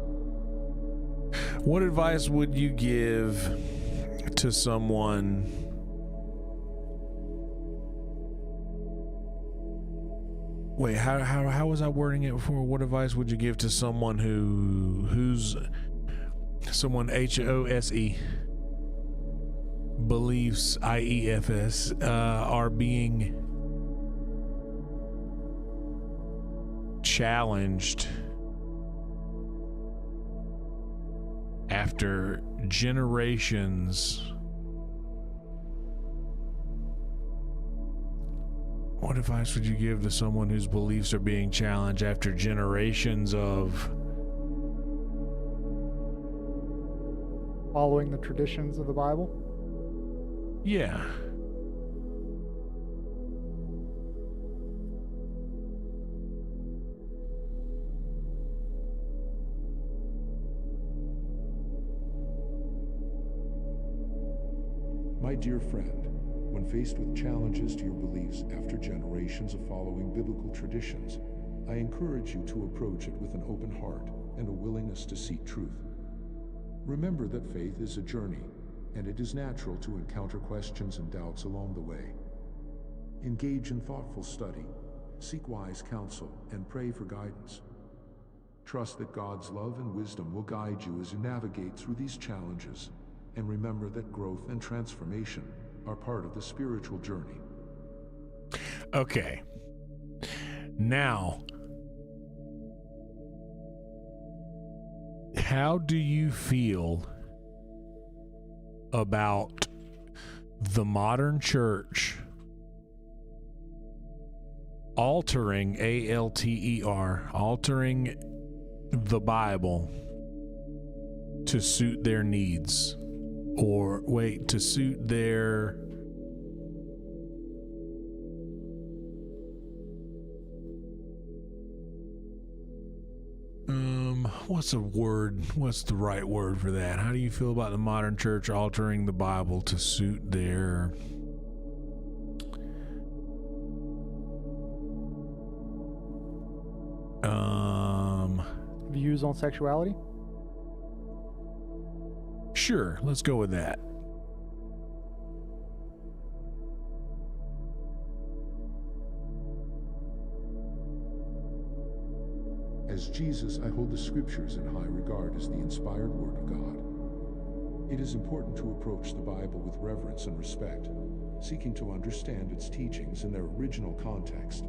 what advice would you give to someone wait, how was I wording it before? What advice would you give to someone who's someone HOSE beliefs IEFS are being challenged after generations. What advice would you give to someone whose beliefs are being challenged after generations of following the traditions of the Bible? Yeah. My dear friend, when faced with challenges to your beliefs after generations of following biblical traditions, I encourage you to approach it with an open heart and a willingness to seek truth. Remember that faith is a journey, and it is natural to encounter questions and doubts along the way. Engage in thoughtful study, seek wise counsel, and pray for guidance. Trust that God's love and wisdom will guide you as you navigate through these challenges, and remember that growth and transformation are part of the spiritual journey. Okay. Now, how do you feel about the modern church altering, A-L-T-E-R, altering the Bible to suit their needs? Or wait, to suit their what's the right word for that? How do you feel about the modern church altering the Bible to suit their views on sexuality? Sure, let's go with that. As Jesus, I hold the scriptures in high regard as the inspired word of God. It is important to approach the Bible with reverence and respect, seeking to understand its teachings in their original context.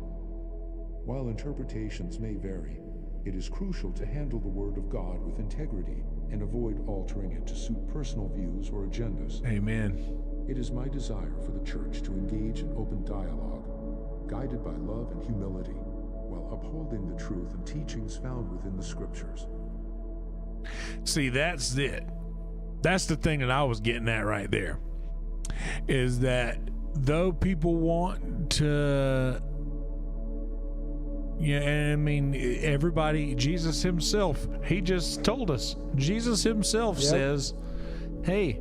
While interpretations may vary, it is crucial to handle the Word of God with integrity and avoid altering it to suit personal views or agendas. Amen. It is my desire for the church to engage in open dialogue, guided by love and humility, while upholding the truth and teachings found within the scriptures. See, that's it. That's the thing that I was getting at right there, is that though people want to, yeah, and I mean, everybody, Jesus himself, he just told us, Jesus himself says, hey,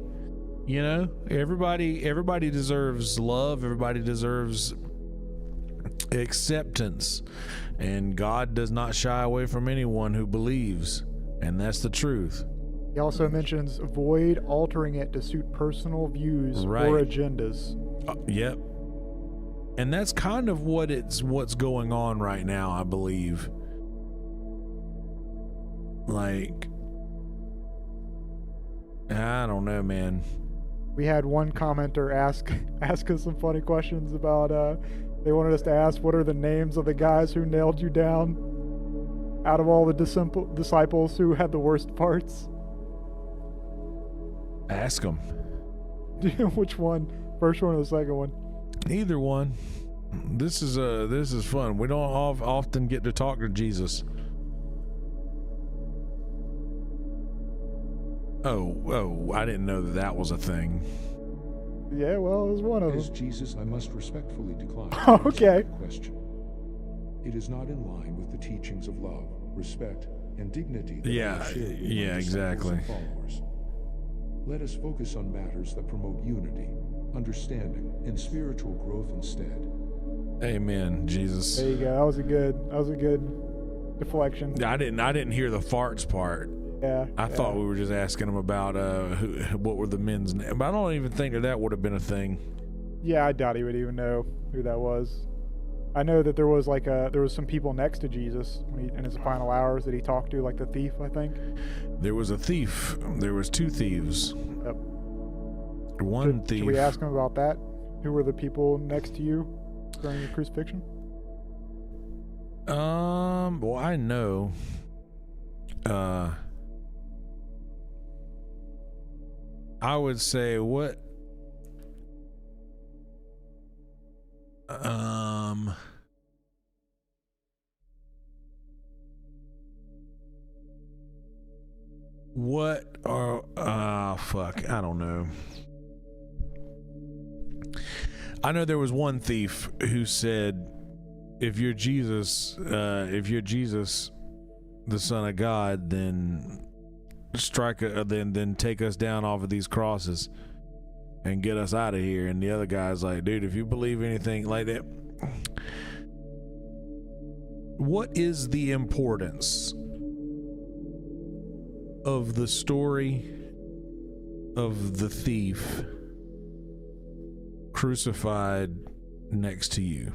you know, everybody deserves love, everybody deserves acceptance, and God does not shy away from anyone who believes, and that's the truth. He also mentions avoid altering it to suit personal views or agendas. Yep. And that's kind of what's going on right now, I believe. Like, I don't know, man. We had one commenter ask us some funny questions about they wanted us to ask what are the names of the guys who nailed you down out of all the disciples who had the worst parts. Ask them. Which one? First one or the second one? Either one. This is fun. We don't often get to talk to Jesus. Oh, I didn't know that was a thing. Yeah, well, it was one of them. As Jesus, I must respectfully decline okay. the question. It is not in line with the teachings of love, respect, and dignity that yeah, exactly. And followers. Let us focus on matters that promote unity, understanding, and spiritual growth instead. Amen, Jesus. There you go. That was a good deflection. I didn't hear the farts part. Yeah. I thought we were just asking him about what were the men's names. But I don't even think that would have been a thing. Yeah, I doubt he would even know who that was. I know that there was some people next to Jesus in his final hours that he talked to, like the thief, I think. There was a thief. There was two thieves. Yep. One thief. Should we ask him about that? Who were the people next to you during the crucifixion? Well, I know. I would say what? What are fuck, I don't know. I know there was one thief who said, if you're Jesus, the Son of God, then then take us down off of these crosses and get us out of here. And the other guy's like, dude, if you believe anything like that, what is the importance of the story of the thief crucified next to you?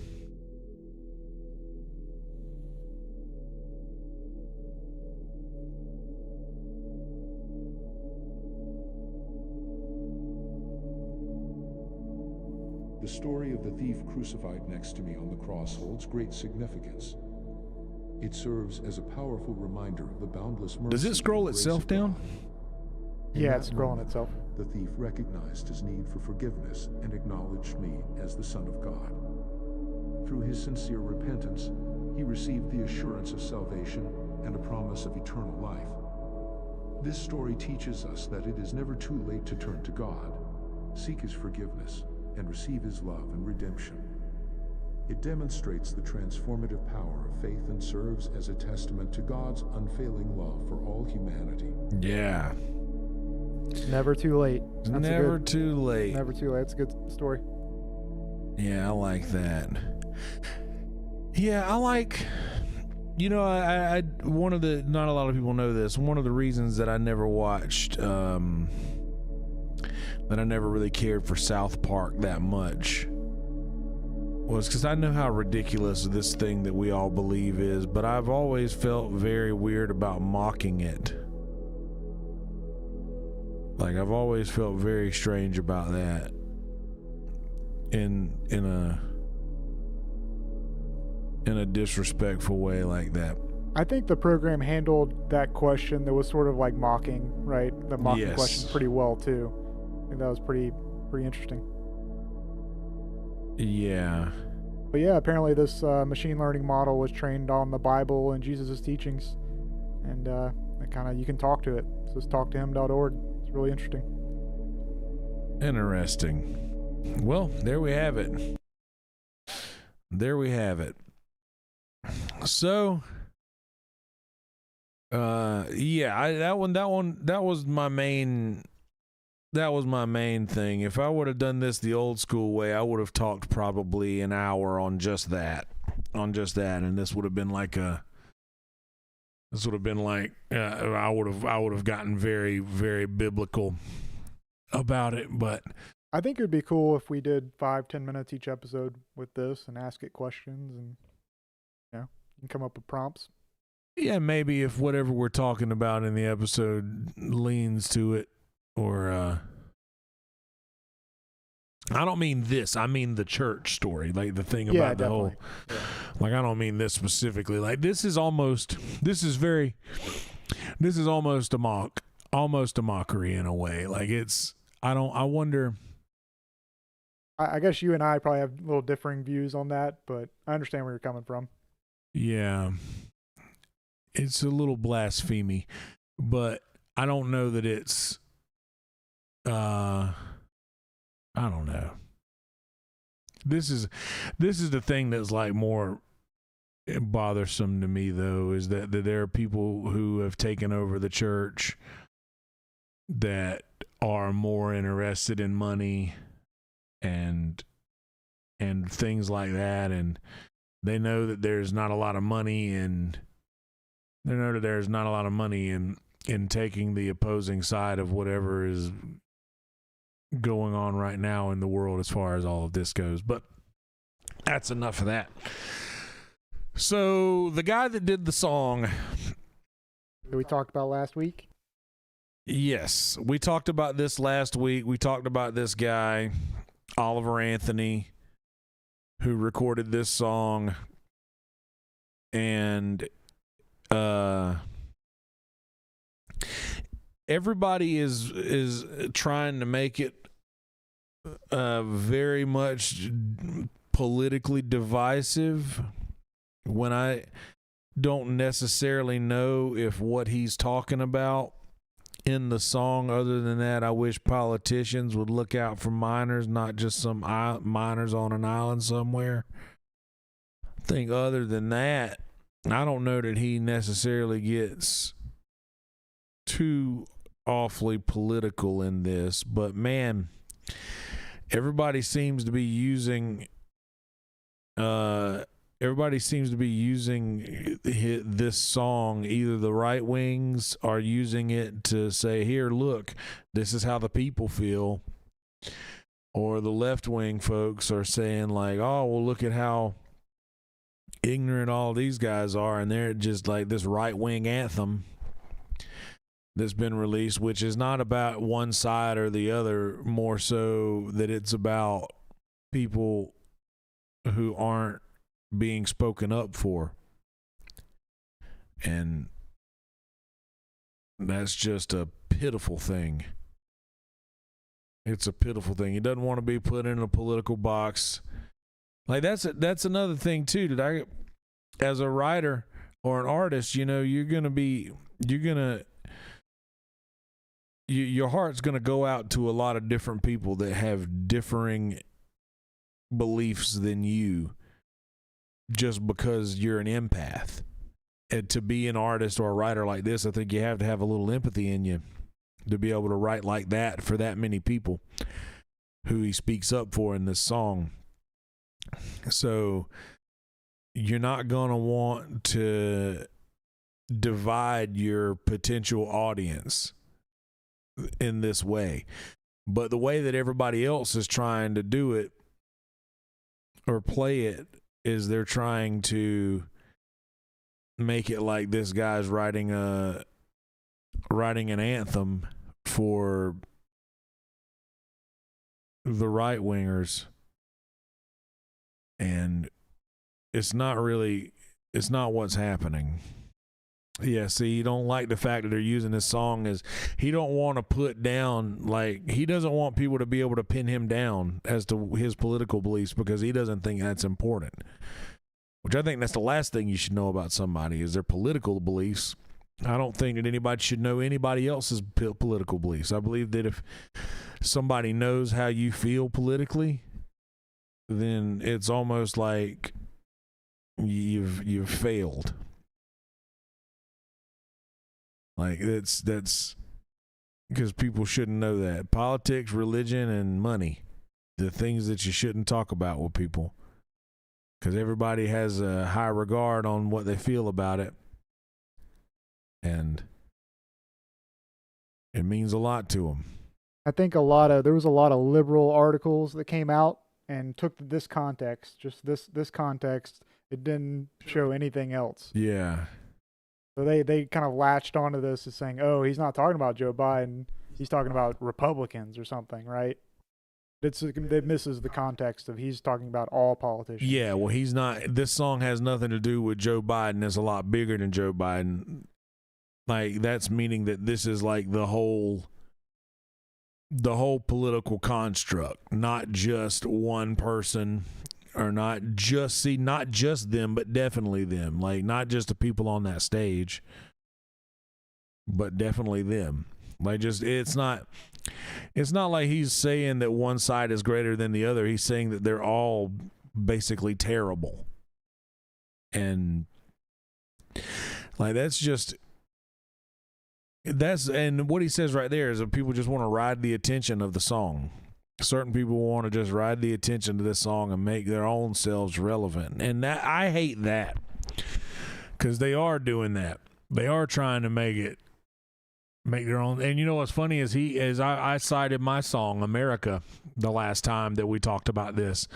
The story of the thief crucified next to me on the cross holds great significance. It serves as a powerful reminder of the boundless mercy. Does it scroll itself down? Yeah, it's scrolling itself. The thief recognized his need for forgiveness and acknowledged me as the Son of God. Through his sincere repentance, he received the assurance of salvation and a promise of eternal life. This story teaches us that it is never too late to turn to God, seek his forgiveness, and receive his love and redemption. It demonstrates the transformative power of faith and serves as a testament to God's unfailing love for all humanity. Yeah. Never too late. Never too late. Never too late. It's a good story. Yeah, I like that. Yeah, I like, you know, I one of the, not a lot of people know this, one of the reasons that I never watched, that I never really cared for South Park that much was because I know how ridiculous this thing that we all believe is, but I've always felt very weird about mocking it. Like, I've always felt very strange about that in a disrespectful way like that. I think the program handled that question that was sort of like mocking, right? The mocking question pretty well too. I think that was pretty interesting. Yeah. But yeah, apparently this machine learning model was trained on the Bible and Jesus' teachings, and you can talk to it. So it's talktohim.org. It's really interesting. Interesting. Well, there we have it. There we have it. So, yeah, that was my main. That was my main thing. If I would have done this the old school way, I would have talked probably an hour on just that, and this would have been like I would have gotten very, very biblical about it. But I think it would be cool if we did 5-10 minutes each episode with this and ask it questions, and you can come up with prompts. Yeah, maybe if whatever we're talking about in the episode leans to it. Or, I don't mean this. I mean the church story, like the thing about the whole. Yeah. Like, I don't mean this specifically. Like, this is almost a mockery in a way. Like, I wonder. I guess you and I probably have a little differing views on that, but I understand where you're coming from. Yeah, it's a little blasphemy, but I don't know that it's. I don't know. This is the thing that's like more bothersome to me, though, is that there are people who have taken over the church that are more interested in money and things like that, and they know that there's not a lot of money, and they know that there's not a lot of money in taking the opposing side of whatever is going on right now in the world as far as all of this goes. But that's enough of that. So the guy that did the song that we talked about last week. Yes, we talked about this last week. We talked about this guy, Oliver Anthony, who recorded this song and everybody is trying to make it very much politically divisive, when I don't necessarily know if what he's talking about in the song, other than that, I wish politicians would look out for minors, not just some minors on an island somewhere. I think other than that, I don't know that he necessarily gets too awfully political in this, but man, everybody seems to be using this song. Either the right wings are using it to say, here, look, this is how the people feel, or the left wing folks are saying like, oh, well, look at how ignorant all these guys are, and they're just like this right wing anthem that's been released, which is not about one side or the other, more so that it's about people who aren't being spoken up for. And that's just a pitiful thing. It's a pitiful thing. He doesn't want to be put in a political box. Like that's another thing too, that I, as a writer or an artist, you know, your heart's going to go out to a lot of different people that have differing beliefs than you, just because you're an empath. And to be an artist or a writer like this, I think you have to have a little empathy in you to be able to write like that for that many people who he speaks up for in this song. So you're not going to want to divide your potential audience in this way. But the way that everybody else is trying to do it or play it is they're trying to make it like this guy's writing an anthem for the right wingers, and it's not what's happening. Yeah, see, you don't like the fact that they're using this song as, he don't want to put down, like, he doesn't want people to be able to pin him down as to his political beliefs, because he doesn't think that's important. Which I think that's the last thing you should know about somebody, is their political beliefs. I don't think that anybody should know anybody else's political beliefs. I believe that if somebody knows how you feel politically, then it's almost like you've failed. Like that's because people shouldn't know that. Politics, religion, and money, the things that you shouldn't talk about with people, because everybody has a high regard on what they feel about it, and it means a lot to them. I think there was a lot of liberal articles that came out and took this context, just this context. It didn't show anything else. Yeah. So they kind of latched onto this as saying, oh, he's not talking about Joe Biden, he's talking about Republicans or something, right? It misses the context of he's talking about all politicians. Yeah, well, he's not. This song has nothing to do with Joe Biden. It's a lot bigger than Joe Biden. Like, that's meaning that this is like the whole political construct, not just one person, or not just them, but definitely them. Like, not just the people on that stage, but definitely them. Like, just, it's not like he's saying that one side is greater than the other. He's saying that they're all basically terrible. And like, and what he says right there is that people just want to ride the attention of the song. Certain people want to just ride the attention to this song and make their own selves relevant. And that, I hate that, because they are doing that. They are trying to make their own. And you know what's funny is I cited my song America the last time that we talked about this.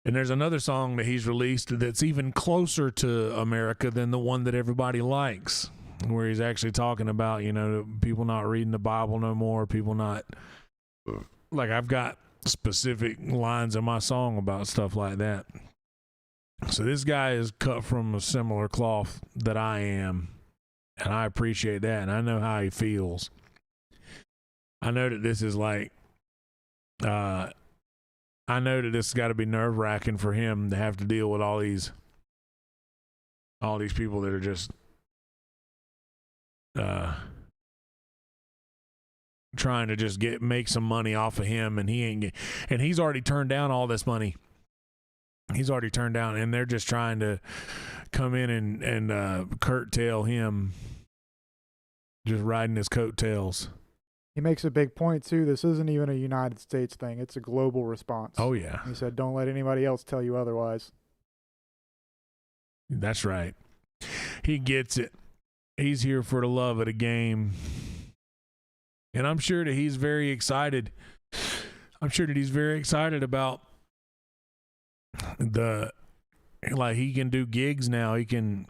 And there's another song that he's released that's even closer to America than the one that everybody likes, where he's actually talking about, you know, people not reading the Bible no more, people not, like, I've got specific lines in my song about stuff like that. So this guy is cut from a similar cloth that I am, and I appreciate that, and I know how he feels. I know that this is like, I know that this has got to be nerve-wracking for him to have to deal with all these people that are just trying to just make some money off of him, and he's already turned down all this money. He's already turned down, and they're just trying to come in and curtail him, just riding his coattails. He makes a big point, too. This isn't even a United States thing. It's a global response. Oh, yeah. He said, don't let anybody else tell you otherwise. That's right. He gets it. He's here for the love of the game. And I'm sure that he's very excited. I'm sure that he's very excited about he can do gigs now. He can,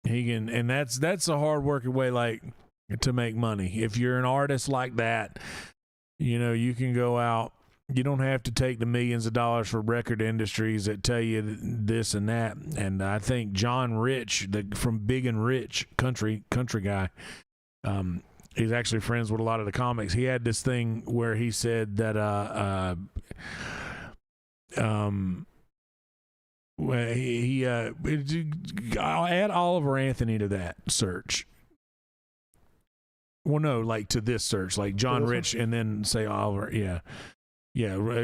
and that's a hard working way, like, to make money. If you're an artist like that, you can go out. You don't have to take the millions of dollars for record industries that tell you this and that. And I think John Rich, from Big and Rich, country guy, he's actually friends with a lot of the comics. He had this thing where he said that I'll add Oliver Anthony to that search. Well, no, like to this search, like John Rich, and then say Oliver. Yeah.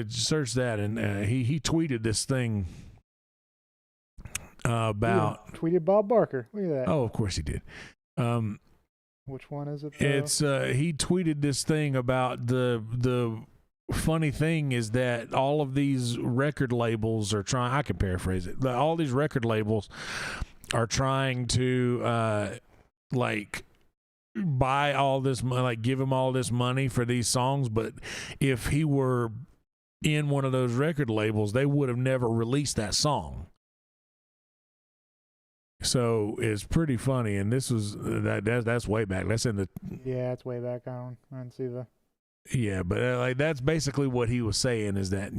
Search that, and he tweeted this thing about. Tweeted Bob Barker. Look at that. Oh, of course he did. Which one is it? It's he tweeted this thing about the funny thing is that all of these record labels are trying. I can paraphrase it. All these record labels are trying to buy all this money, like give him all this money for these songs. But if he were in one of those record labels, they would have never released that song. So it's pretty funny, and this was that's way back. That's in the it's way back. I didn't see the. Yeah, but that's basically what he was saying is that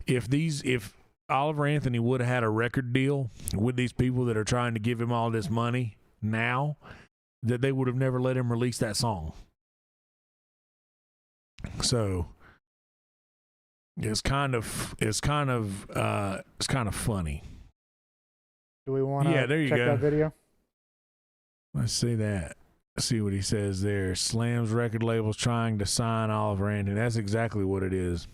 if Oliver Anthony would have had a record deal with these people that are trying to give him all this money now, that they would have never let him release that song. So it's kind of funny. Do we want to check that video? Let's see that. See what he says there. Slams record labels trying to sign Oliver Anthony. That's exactly what it is.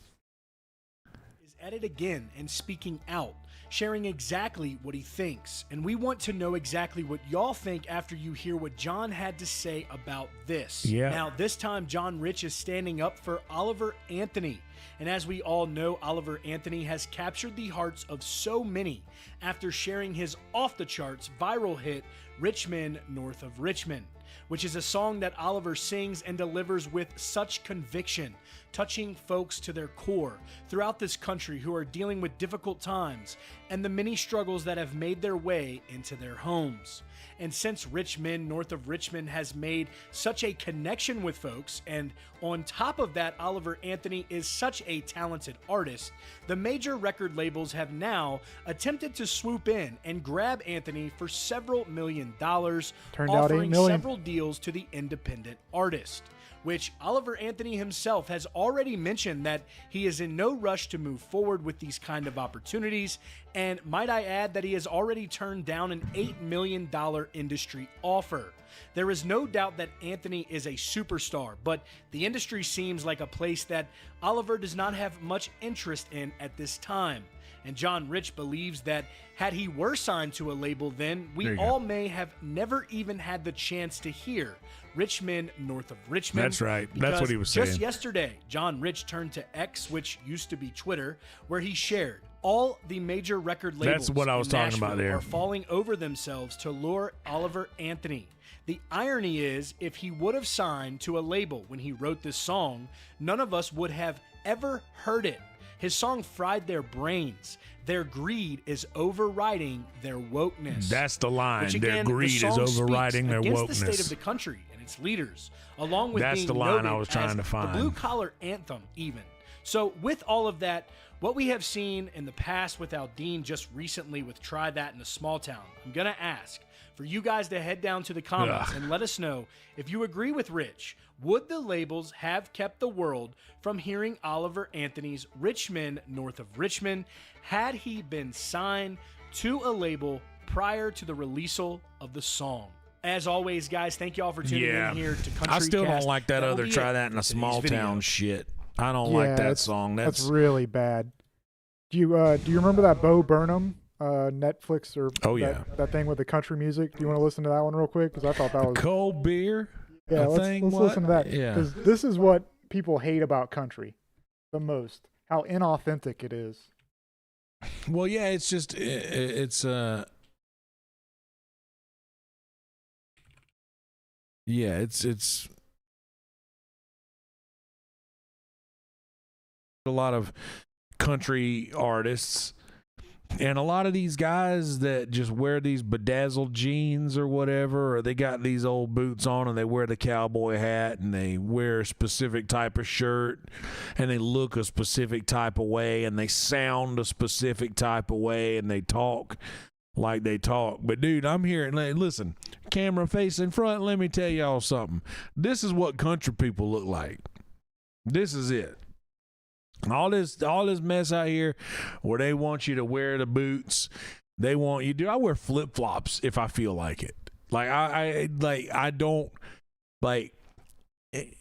Is at it again and speaking out, sharing exactly what he thinks. And we want to know exactly what y'all think after you hear what John had to say about this. Yeah. Now, this time, John Rich is standing up for Oliver Anthony. And as we all know, Oliver Anthony has captured the hearts of so many after sharing his off-the-charts viral hit, Rich Men North of Richmond, which is a song that Oliver sings and delivers with such conviction, touching folks to their core throughout this country who are dealing with difficult times and the many struggles that have made their way into their homes. And since Rich Men North of Richmond has made such a connection with folks, and on top of that, Oliver Anthony is such a talented artist, the major record labels have now attempted to swoop in and grab Anthony for several $1 million, offering several deals to the independent artist, which Oliver Anthony himself has already mentioned that he is in no rush to move forward with these kind of opportunities, and might I add that he has already turned down an $8 million industry offer. There is no doubt that Anthony is a superstar, but the industry seems like a place that Oliver does not have much interest in at this time. And John Rich believes that had he were signed to a label, then we all may have never even had the chance to hear Rich Men North of Richmond. That's right. That's what he was saying. Just yesterday, John Rich turned to X, which used to be Twitter, where he shared all the major record labels That's what I was talking about there. Are falling over themselves to lure Oliver Anthony. The irony is, if he would have signed to a label when he wrote this song, none of us would have ever heard it. His song fried their brains. Their greed is overriding their wokeness. That's the line. Which, again, their greed is overriding their wokeness. Against the state of the country and its leaders, along with That's being the line noted I was trying as to find. the blue-collar anthem, even. So with all of that, what we have seen in the past with Aldine, just recently with Try That in a Small Town, I'm going to ask for you guys to head down to the comments and let us know if you agree with Rich. Would the labels have kept the world from hearing Oliver Anthony's Rich Men North of Richmond had he been signed to a label prior to the release of the song? As always, guys, thank you all for tuning in here to Country I still Cast. don't like that other Try That in a Small Town shit. I don't like that song. That's really bad. Do you remember that Bo Burnham Netflix or that thing with the country music? Do you want to listen to that one real quick? Because I thought that was Cold Beer. Yeah, let's listen to that. Yeah, because this is what people hate about country the most: how inauthentic it is. Well, yeah, it's just it's a lot of country artists and a lot of these guys that just wear these bedazzled jeans or whatever, or they got these old boots on and they wear the cowboy hat and they wear a specific type of shirt and they look a specific type of way and they sound a specific type of way and they talk like they talk. But dude, I'm here and listen, camera face in front, let me tell y'all something. This is what country people look like. This is it. All this mess out here where they want you to wear the boots. They want you to. I wear flip-flops if I feel like it. Like I don't like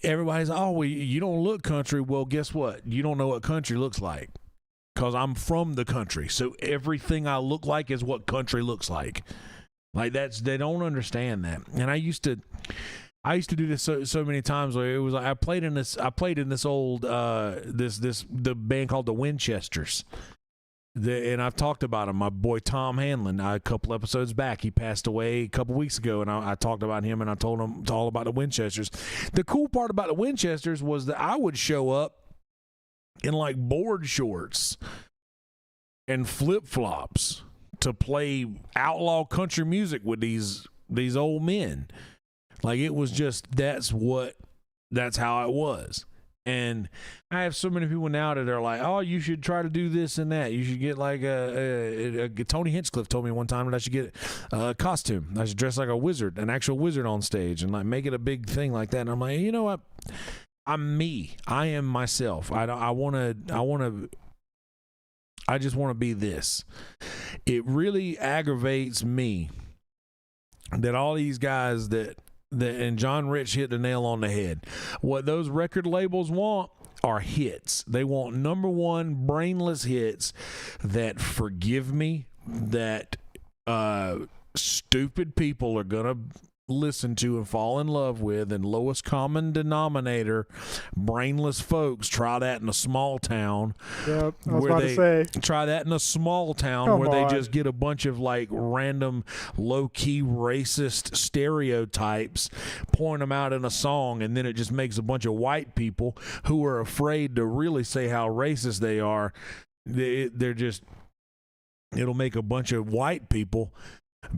everybody's, oh, well, you don't look country. Well, guess what? You don't know what country looks like because I'm from the country. So everything I look like is what country looks like. Like they don't understand that. And I used to do this so many times where it was like I played in this old the band called the Winchesters. And I've talked about him. My boy Tom Hanlon, a couple episodes back, he passed away a couple weeks ago, and I talked about him and I told him all about the Winchesters. The cool part about the Winchesters was that I would show up in like board shorts and flip-flops to play outlaw country music with these old men. Like it was just that's how it was. And I have so many people now that are like, oh, you should try to do this and that. You should get like Tony Hinchcliffe told me one time that I should get a costume. I should dress like a wizard, an actual wizard on stage, and like make it a big thing like that. And I'm like, you know what? I'm me. I am myself. I just want to be this. It really aggravates me that all these guys that and John Rich hit the nail on the head. What those record labels want are hits. They want number one brainless hits that, forgive me, that stupid people are gonna listen to and fall in love with, and lowest common denominator, brainless folks. Try that in a small town. Yep, I was about to say. Try that in a small town where they just get a bunch of like random low-key racist stereotypes, point them out in a song, and then it just makes a bunch of white people who are afraid to really say how racist they are. They're just, it'll make a bunch of white people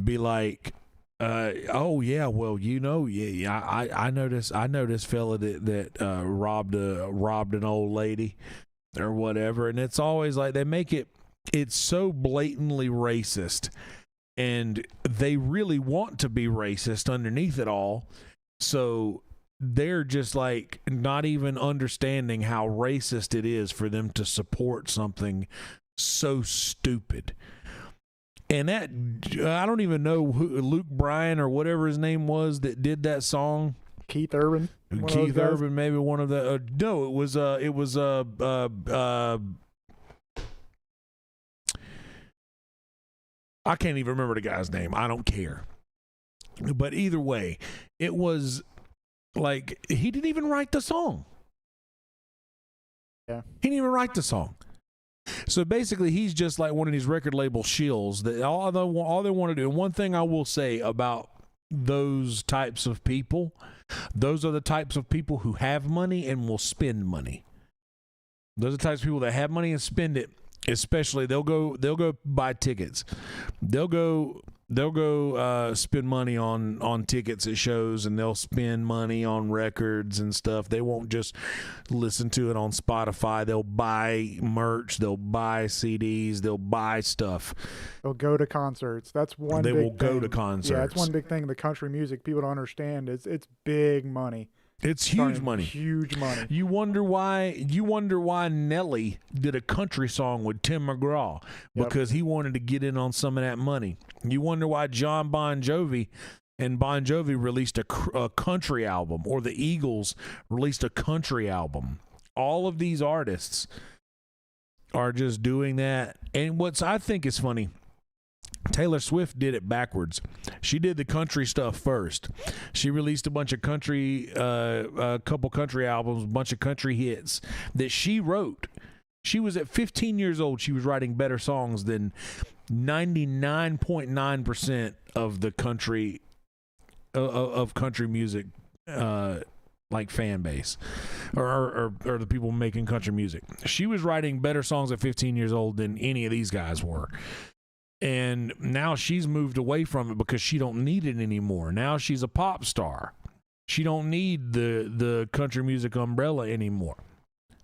be like, oh yeah, well, you know, I know this fella that robbed an old lady or whatever, and it's always like they make it's so blatantly racist, and they really want to be racist underneath it all, so they're just like not even understanding how racist it is for them to support something so stupid. And that, I don't even know who, Luke Bryan or whatever his name was that did that song. Keith Urban. Keith Urban, maybe one of the. No, it was I can't even remember the guy's name. I don't care. But either way, it was like he didn't even write the song. Yeah, he didn't even write the song. So basically, he's just like one of these record label shills that all they want to do. And one thing I will say about those types of people, those are the types of people who have money and will spend money. Those are the types of people that have money and spend it. Especially, they'll go buy tickets. They'll go They'll go spend money on tickets at shows, and they'll spend money on records and stuff. They won't just listen to it on Spotify. They'll buy merch. They'll buy CDs. They'll buy stuff. They'll go to concerts. That's one. They big will go thing. to concerts. Yeah, that's one big thing. The country music people don't understand is it's big money. It's huge money. Huge money. You wonder why Nelly did a country song with Tim McGraw, because he wanted to get in on some of that money. You wonder why John Bon Jovi and Bon Jovi released a country album, or the Eagles released a country album. All of these artists are just doing that. And what I think is funny, Taylor Swift did it backwards. She did the country stuff first. She released a bunch of country, a couple country albums, a bunch of country hits that she wrote. She was at 15 years old. She was writing better songs than 99.9% of the country of country music, like fan base, or the people making country music. She was writing better songs at 15 years old than any of these guys were. And now she's moved away from it because she don't need it anymore. Now she's a pop star. She don't need the country music umbrella anymore.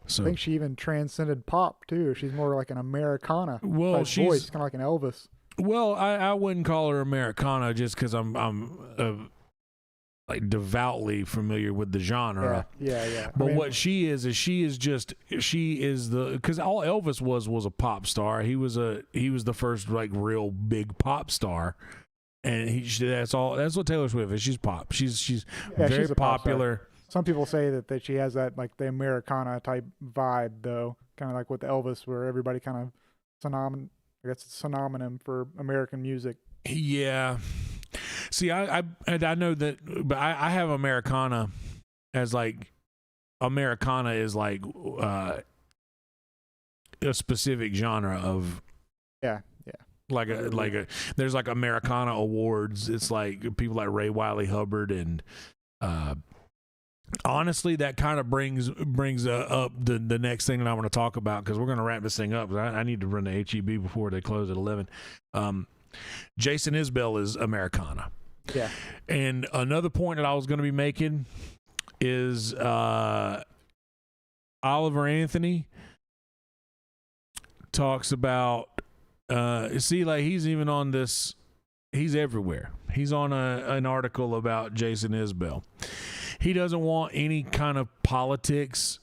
So I think she even transcended pop too. She's more like an Americana she's voice, kind of like an Elvis. Well, I wouldn't call her Americana just because I'm like devoutly familiar with the genre. Yeah. But what she is because all Elvis was a pop star. He was the first like real big pop star, and that's what Taylor Swift is. She's pop. She's very popular. Some people say that she has that like the Americana type vibe though, kind of like with Elvis, where everybody kind of I guess it's synonym for American music. Yeah. See, I know that, but I have Americana as like, Americana is like a specific genre of like a there's like Americana awards. It's like people like Ray Wiley Hubbard, and honestly, that kind of brings up the next thing that I want to talk about, because we're going to wrap this thing up. I need to run the HEB before they close at 11. Jason Isbell is Americana. Yeah. And another point that I was going to be making is Oliver Anthony talks about he's even on this, he's everywhere. He's on an article about Jason Isbell. He doesn't want any kind of politics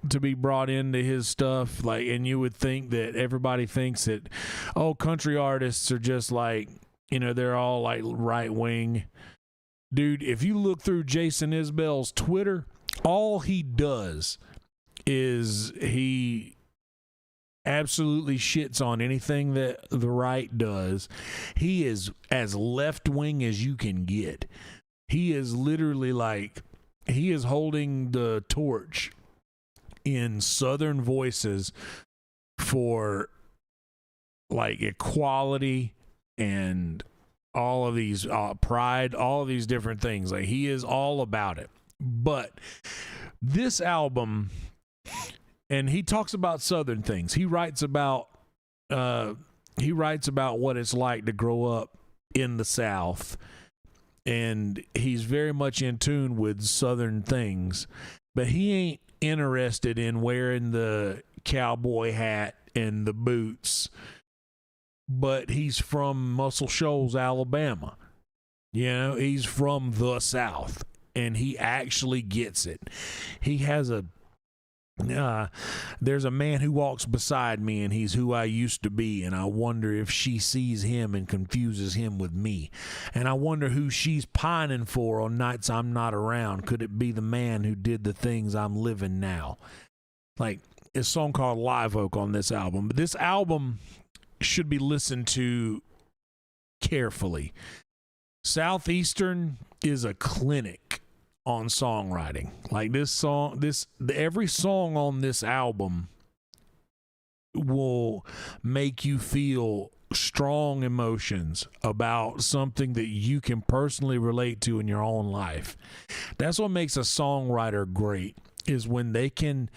to be brought into his stuff, like, and you would think that everybody thinks that, country artists are just like, they're all like right wing. Dude, if you look through Jason Isbell's Twitter, all he does is he absolutely shits on anything that the right does. He is as left wing as you can get. He is literally like, he is holding the torch in Southern voices for like equality and all of these pride, all of these different things. Like, he is all about it. But this album, and he talks about Southern things. He writes about what it's like to grow up in the South, and he's very much in tune with Southern things. But he ain't interested in wearing the cowboy hat and the boots, but he's from Muscle Shoals, Alabama. He's from the South, and he actually gets it. He has there's a man who walks beside me, and he's who I used to be, and I wonder if she sees him and confuses him with me, and I wonder who she's pining for on nights I'm not around. Could it be the man who did the things I'm living now? Like, it's a song called Live Oak on this album, but this album should be listened to carefully. Southeastern is a clinic on songwriting. Like, every song on this album will make you feel strong emotions about something that you can personally relate to in your own life. That's what makes a songwriter great, is when they can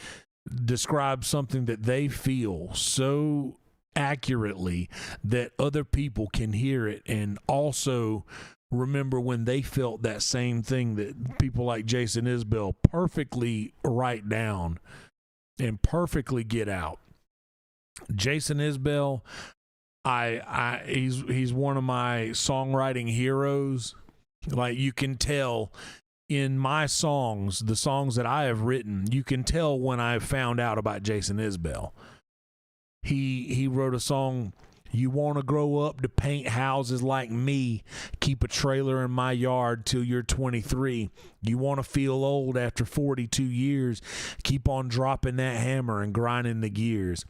describe something that they feel so accurately that other people can hear it and also remember when they felt that same thing that people like Jason Isbell perfectly write down and perfectly get out. Jason Isbell, he's one of my songwriting heroes. Like, you can tell in my songs, the songs that I have written, you can tell when I found out about Jason Isbell. He wrote a song, "You want to grow up to paint houses like me, keep a trailer in my yard till you're 23. You want to feel old after 42 years, keep on dropping that hammer and grinding the gears.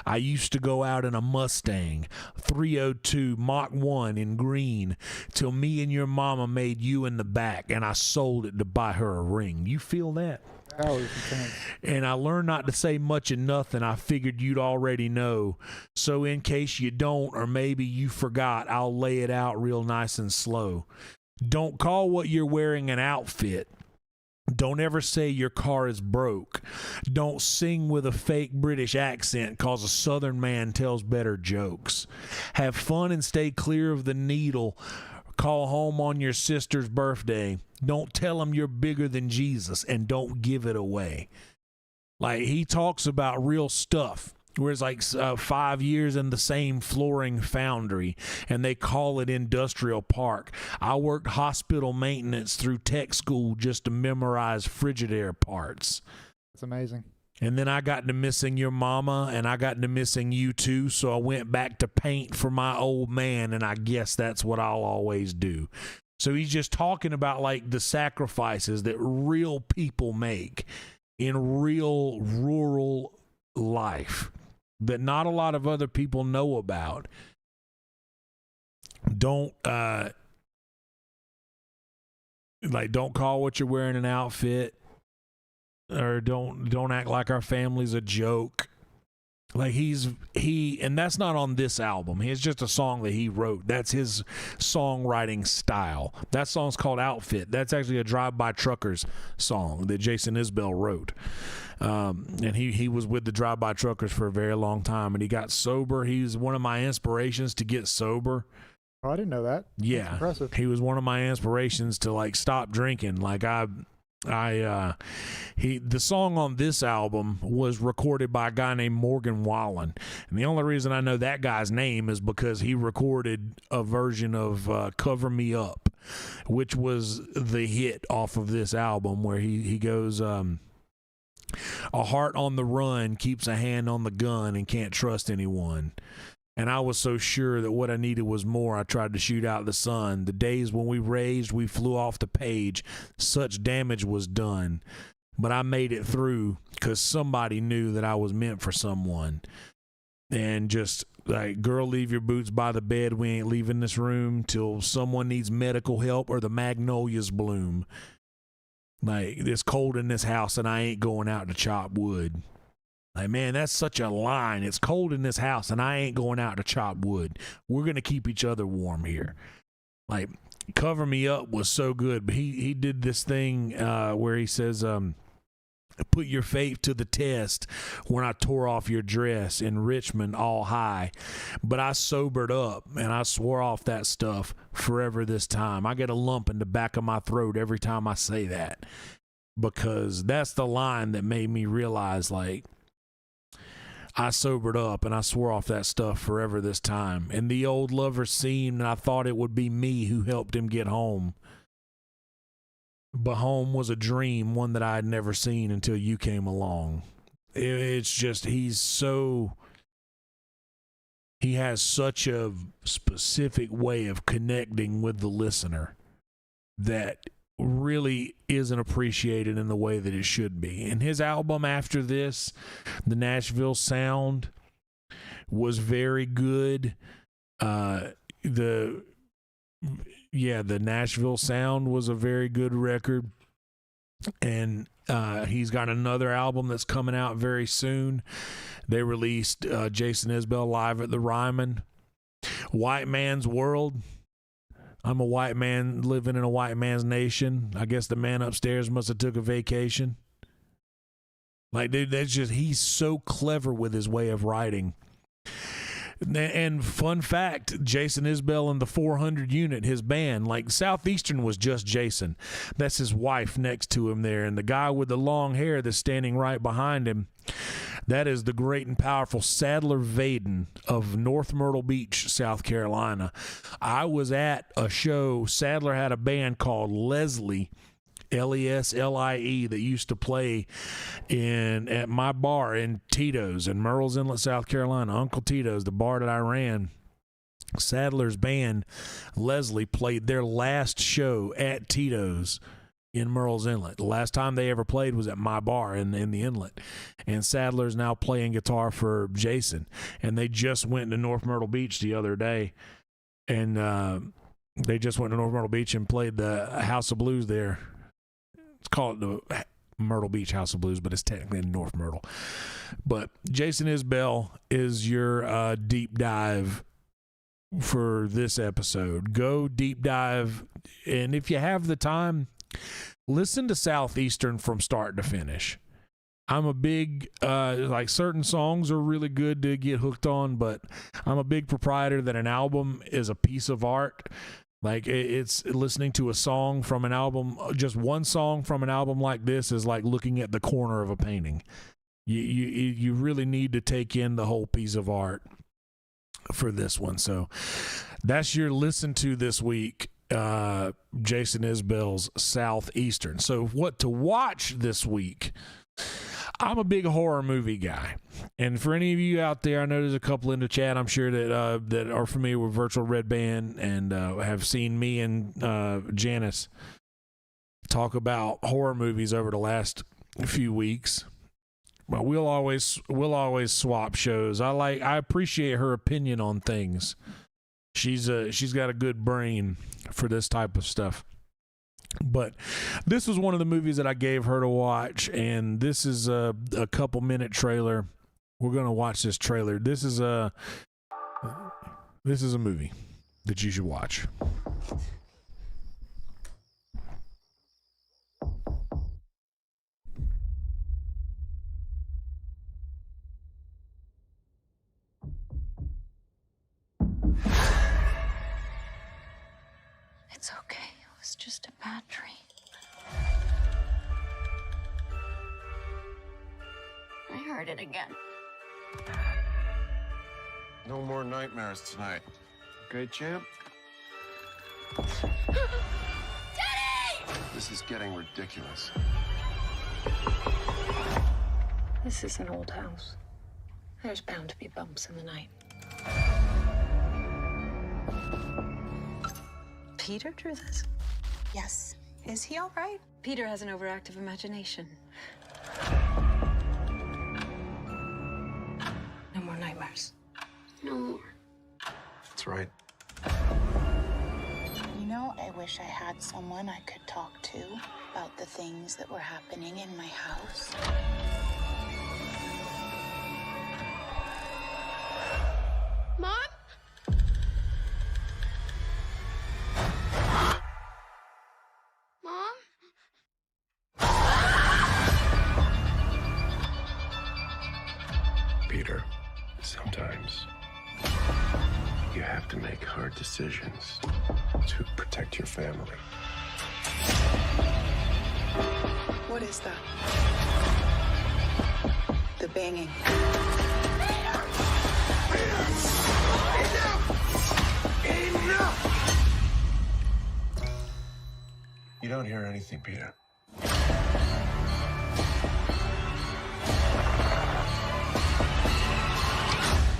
I used to go out in a Mustang, 302 Mach 1 in green, till me and your mama made you in the back, and I sold it to buy her a ring." You feel that? That was intense. "And I learned not to say much and nothing. I figured you'd already know. So in case you don't, or maybe you forgot, I'll lay it out real nice and slow. Don't call what you're wearing an outfit. Don't ever say your car is broke. Don't sing with a fake British accent, 'cause a Southern man tells better jokes. Have fun and stay clear of the needle. Call home on your sister's birthday. Don't tell them you're bigger than Jesus, and don't give it away." Like, he talks about real stuff. Where it's like 5 years in the same flooring foundry, and they call it industrial park. I worked hospital maintenance through tech school just to memorize Frigidaire parts. That's amazing. And then I got to missing your mama, and I got to missing you too, so I went back to paint for my old man, and I guess that's what I'll always do. So he's just talking about, like, the sacrifices that real people make in real rural life that not a lot of other people know about. Don't call what you're wearing an outfit, or don't act like our family's a joke. Like, and that's not on this album. It's just a song that he wrote. That's his songwriting style. That song's called Outfit. That's actually a Drive-By Truckers song that Jason Isbell wrote. And he was with the Drive-By Truckers for a very long time, and he got sober. He's one of my inspirations to get sober. Oh, I didn't know that. Yeah. That's impressive. He was one of my inspirations to, like, stop drinking. Like, the song on this album was recorded by a guy named Morgan Wallen, and the only reason I know that guy's name is because he recorded a version of "Cover Me Up," which was the hit off of this album, where he goes, "A heart on the run keeps a hand on the gun and can't trust anyone. And I was so sure that what I needed was more, I tried to shoot out the sun. The days when we raged, we flew off the page. Such damage was done. But I made it through because somebody knew that I was meant for someone." And just like, "Girl, leave your boots by the bed. We ain't leaving this room till someone needs medical help or the magnolias bloom. Like, it's cold in this house and I ain't going out to chop wood." Like, man, that's such a line. It's cold in this house, and I ain't going out to chop wood. We're going to keep each other warm here. Like, "Cover Me Up" was so good. But he did this thing where he says, "Put your faith to the test when I tore off your dress in Richmond all high. But I sobered up, and I swore off that stuff forever this time." I get a lump in the back of my throat every time I say that, because that's the line that made me realize, like, I sobered up and I swore off that stuff forever this time. And the old lover scene, and I thought it would be me who helped him get home. But home was a dream, one that I had never seen until you came along. It's just, he has such a specific way of connecting with the listener that really isn't appreciated in the way that it should be. And his album after this, The Nashville Sound, was very good. The Nashville Sound was a very good record. And he's got another album that's coming out very soon. They released Jason Isbell live at the Ryman. White Man's World. I'm a white man living in a white man's nation. I guess the man upstairs must have took a vacation. Like, dude, that's just, he's so clever with his way of writing. And fun fact, Jason Isbell and the 400 unit, his band, like Southeastern was just Jason. That's his wife next to him there. And the guy with the long hair that's standing right behind him, that is the great and powerful Sadler Vaden of North Myrtle Beach, South Carolina. I was at a show. Sadler had a band called Leslie, Leslie, that used to play at my bar in Tito's in Murrells Inlet, South Carolina. Uncle Tito's, the bar that I ran. Sadler's band, Leslie, played their last show at Tito's in Murrells Inlet. The last time they ever played was at my bar in the Inlet. And Sadler's now playing guitar for Jason. And they just went to North Myrtle Beach the other day. And they just went to North Myrtle Beach and played the House of Blues there. It's called the Myrtle Beach House of Blues, but it's technically in North Myrtle. But Jason Isbell is your deep dive for this episode. Go deep dive. And if you have the time, listen to Southeastern from start to finish. I'm a big, like certain songs are really good to get hooked on, but I'm a big proprietor that an album is a piece of art. Like it's listening to a song from an album, just one song from an album like this is like looking at the corner of a painting. You really need to take in the whole piece of art for this one. So that's your listen to this week. Jason Isbell's Southeastern. So what to watch this week? I'm a big horror movie guy, and for any of you out there, I know there's a couple in the chat, I'm sure that are familiar with Virtual Red Band and have seen me and Janice talk about horror movies over the last few weeks. But we'll always swap shows. I appreciate her opinion on things. She's got a good brain for this type of stuff. But this was one of the movies that I gave her to watch, and this is a couple minute trailer. We're gonna watch this trailer. This is a movie that you should watch. It's okay. It was just a bad dream. I heard it again. No more nightmares tonight. Okay, champ? Daddy! This is getting ridiculous. This is an old house. There's bound to be bumps in the night. Peter drew this? Yes. Is he all right? Peter has an overactive imagination. No more nightmares. No more. That's right. You know, I wish I had someone I could talk to about the things that were happening in my house. Mom? Mom? Peter, sometimes you have to make hard decisions to protect your family. What is that? The banging. Enough! You don't hear anything, Peter.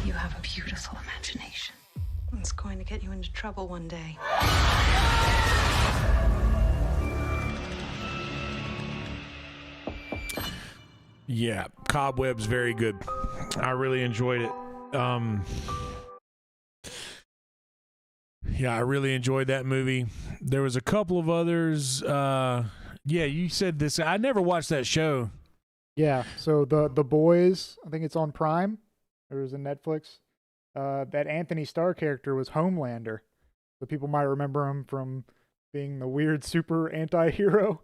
You have a beautiful imagination. It's going to get you into trouble one day. Yeah, Cobweb's very good. I really enjoyed it. Yeah, I really enjoyed that movie. There was a couple of others. Yeah, you said this. I never watched that show. Yeah, so the Boys, I think it's on Prime. Or was in Netflix. That Anthony Starr character was Homelander. So people might remember him from being the weird super anti-hero.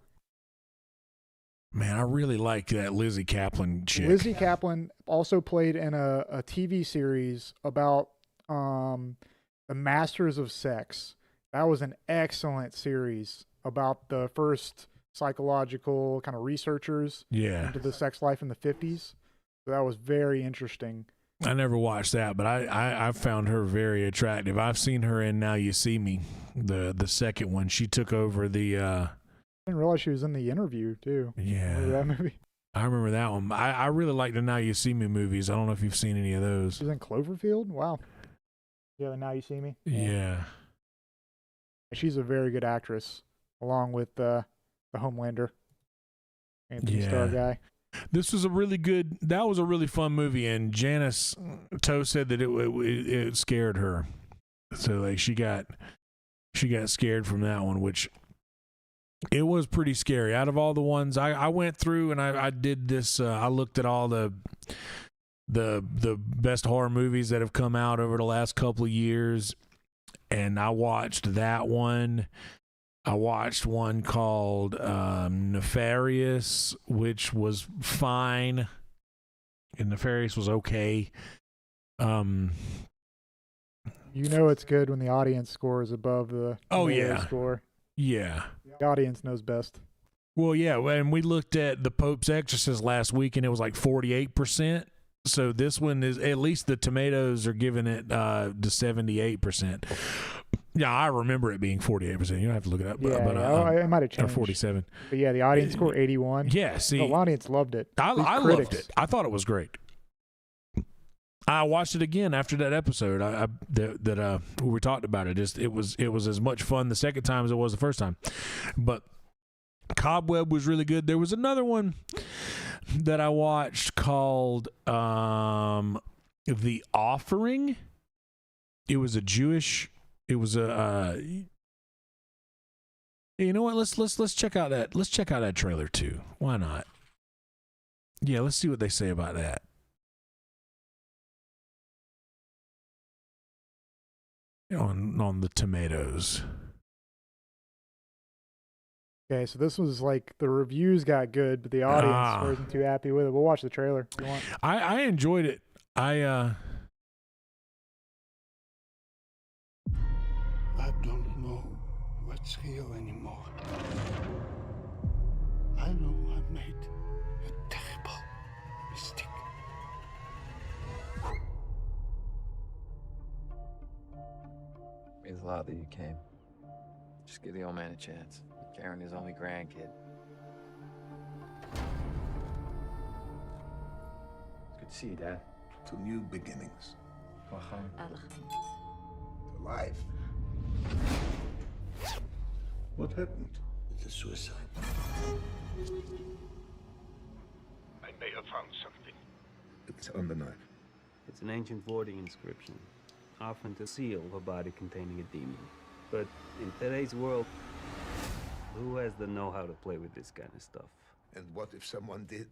Man, I really like that Lizzie Kaplan chick. Lizzie Kaplan also played in a TV series about The Masters of Sex. That was an excellent series about the first psychological kind of researchers into the sex life in the 50s. So that was very interesting. I never watched that, but I found her very attractive. I've seen her in Now You See Me, the second one. She took over the... I didn't realize she was in The Interview, too. Yeah. Remember that movie? I remember that one. I really like the Now You See Me movies. I don't know if you've seen any of those. She's in Cloverfield? Wow. Yeah, the Now You See Me? Yeah. She's a very good actress, along with the Homelander. Anthony Starr guy. This was that was a really fun movie, and Janice Toe said that it scared her. So like she got scared from that one, which it was pretty scary. Out of all the ones I went through and I did this, I looked at all the best horror movies that have come out over the last couple of years, and I watched that one. I watched one called Nefarious, which was fine, and Nefarious was okay. You know it's good when the audience score is above the score. Yeah. The audience knows best. Well, yeah, and we looked at The Pope's Exorcist last week, and it was like 48%. So this one is, at least the tomatoes are giving it to 78%. Yeah, I remember it being 48%. You don't have to look it up. Yeah, but it might have changed. Or 47. But yeah, the audience score 81. Yeah, see. The audience loved it. I loved it. I thought it was great. I watched it again after that episode that we talked about it. It was as much fun the second time as it was the first time. But Cobweb was really good. There was another one that I watched called The Offering. It was you know what? Let's check out that trailer too. Why not? Yeah, let's see what they say about that. On the tomatoes. Okay, so this was like the reviews got good, but the audience wasn't too happy with it. We'll watch the trailer if you want. I enjoyed it. I don't know what's real anymore. I know I made a terrible mistake. Means a lot that you came. Just give the old man a chance. Karen, his only grandkid. It's good to see you, Dad. To new beginnings. To life. What happened? It's a suicide. I may have found something. It's on the knife. It's an ancient warding inscription, often to seal a body containing a demon. But in today's world, who has the know-how to play with this kind of stuff? And what if someone did?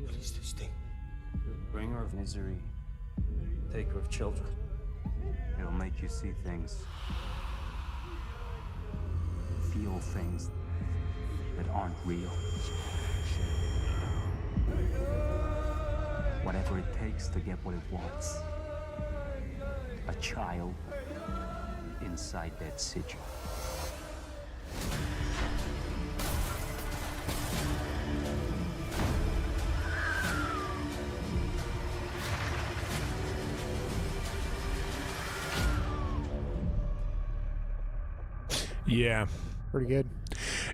What is this thing? Bringer of misery, taker of children. It'll make you see things, feel things that aren't real. Whatever it takes to get what it wants. A child inside that sigil. Yeah. Pretty good.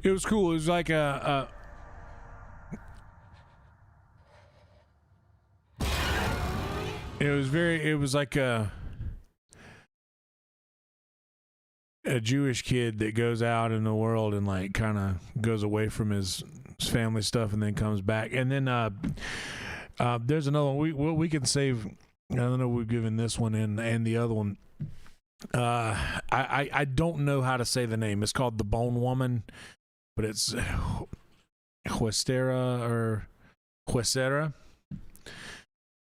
It was cool. It was like it was like a Jewish kid that goes out in the world and like kind of goes away from his family stuff and then comes back. And then there's another one we can save. I don't know, we've given this one and the other one. I don't know how to say the name. It's called The Bone Woman, but it's Huesera.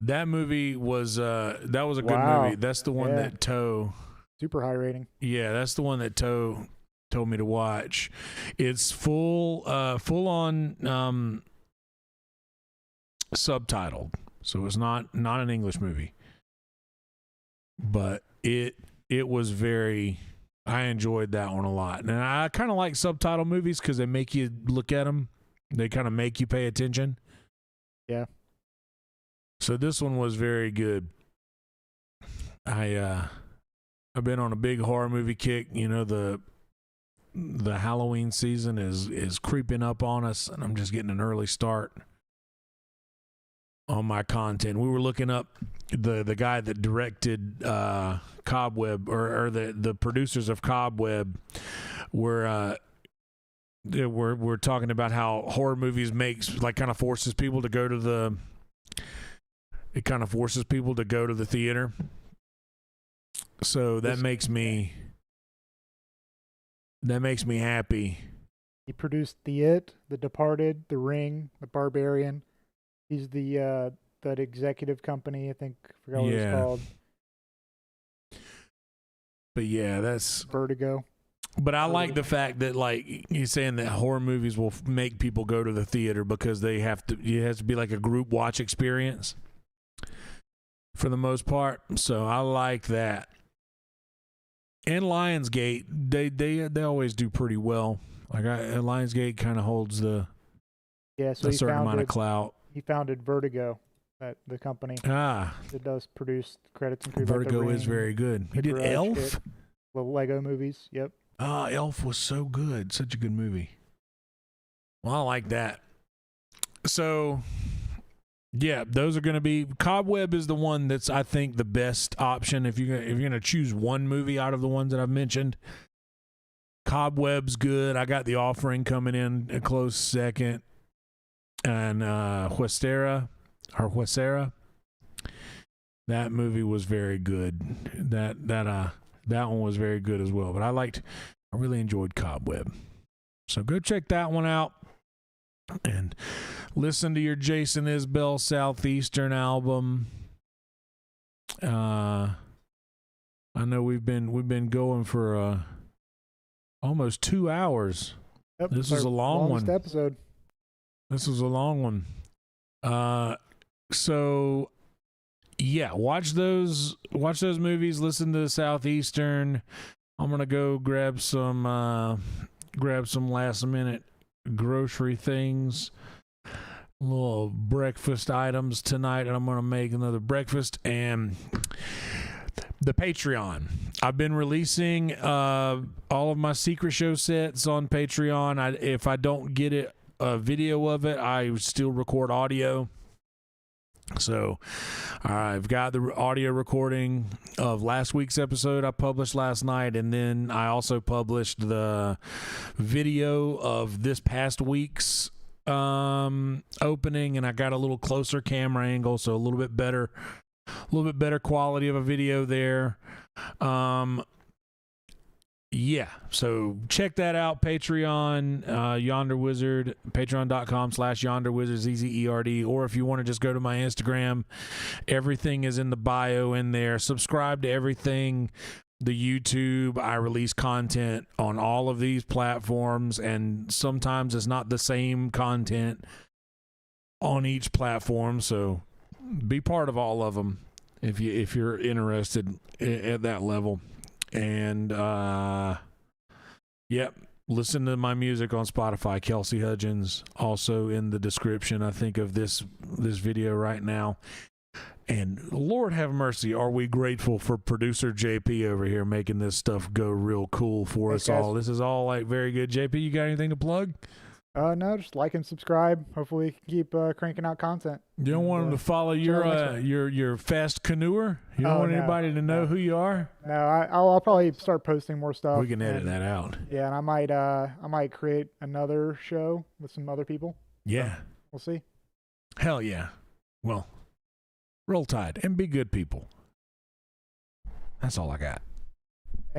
That movie was that was a good movie. That's the one that Toe, super high rating. Yeah, that's the one that Toe told me to watch. It's full on subtitled, so it's not an English movie, but it was very. I enjoyed that one a lot, and I kind of like subtitle movies because they make you look at them. They kind of make you pay attention. Yeah. So this one was very good. I've been on a big horror movie kick. You know, the Halloween season is creeping up on us, and I'm just getting an early start on my content. We were looking up the guy that directed Cobweb, or the producers of Cobweb were talking about how horror movies kind of forces people to go to the theater. So that makes me happy. He produced The Departed, The Ring, The Barbarian. He's the that executive company, I think. I forgot what it's called. But yeah, that's Vertigo. But I like the fact that, like, he's saying that horror movies will make people go to the theater because it has to be like a group watch experience for the most part. So I like that. And Lionsgate, they always do pretty well. Like Lionsgate kind of holds a certain amount of clout. He founded Vertigo, the company. It does produce credits and Vertigo is very good. He did Elf, the Lego movies. Yep. Elf was so good, such a good movie. Well, I like that. So, yeah, those are going to be. Cobweb is the one that's, I think, the best option if you're going to choose one movie out of the ones that I've mentioned. Cobweb's good. I got The Offering coming in a close second. And Huesera, that movie was very good. That one was very good as well. But I really enjoyed Cobweb. So go check that one out and listen to your Jason Isbell Southeastern album. I know we've been going for almost 2 hours. Yep, this is a long one. Episode. This was a long one. So yeah, watch those movies, listen to Southeastern. I'm going to go grab some last minute grocery things, little breakfast items tonight, and I'm going to make another breakfast. And the Patreon. I've been releasing all of my Secret Show sets on Patreon. If I don't get a video of it, I still record audio. So I've got the audio recording of last week's episode I published last night, and then I also published the video of this past week's opening, and I got a little closer camera angle, so a little bit better quality of a video there. Yeah, so check that out. Patreon, Yonder Wizard, patreon.com/Yonder Wizard, ZZERD, or if you want to just go to my Instagram, everything is in the bio in there. Subscribe to everything. The YouTube, I release content on all of these platforms, and sometimes it's not the same content on each platform, so be part of all of them if you're interested at that level. And listen to my music on Spotify, Kelsey Hudgins, also in the description, I think, of this video right now. And Lord have mercy, are we grateful for producer JP over here making this stuff go real cool for us all. This is all like very good. JP, you got anything to plug? No, just like and subscribe. Hopefully we can keep cranking out content. You don't want them to follow your fast canoer? You don't want anybody to know who you are? No, I'll probably start posting more stuff. We can edit that out. Yeah, and I might create another show with some other people. Yeah. So we'll see. Hell yeah. Well, roll tide and be good people. That's all I got.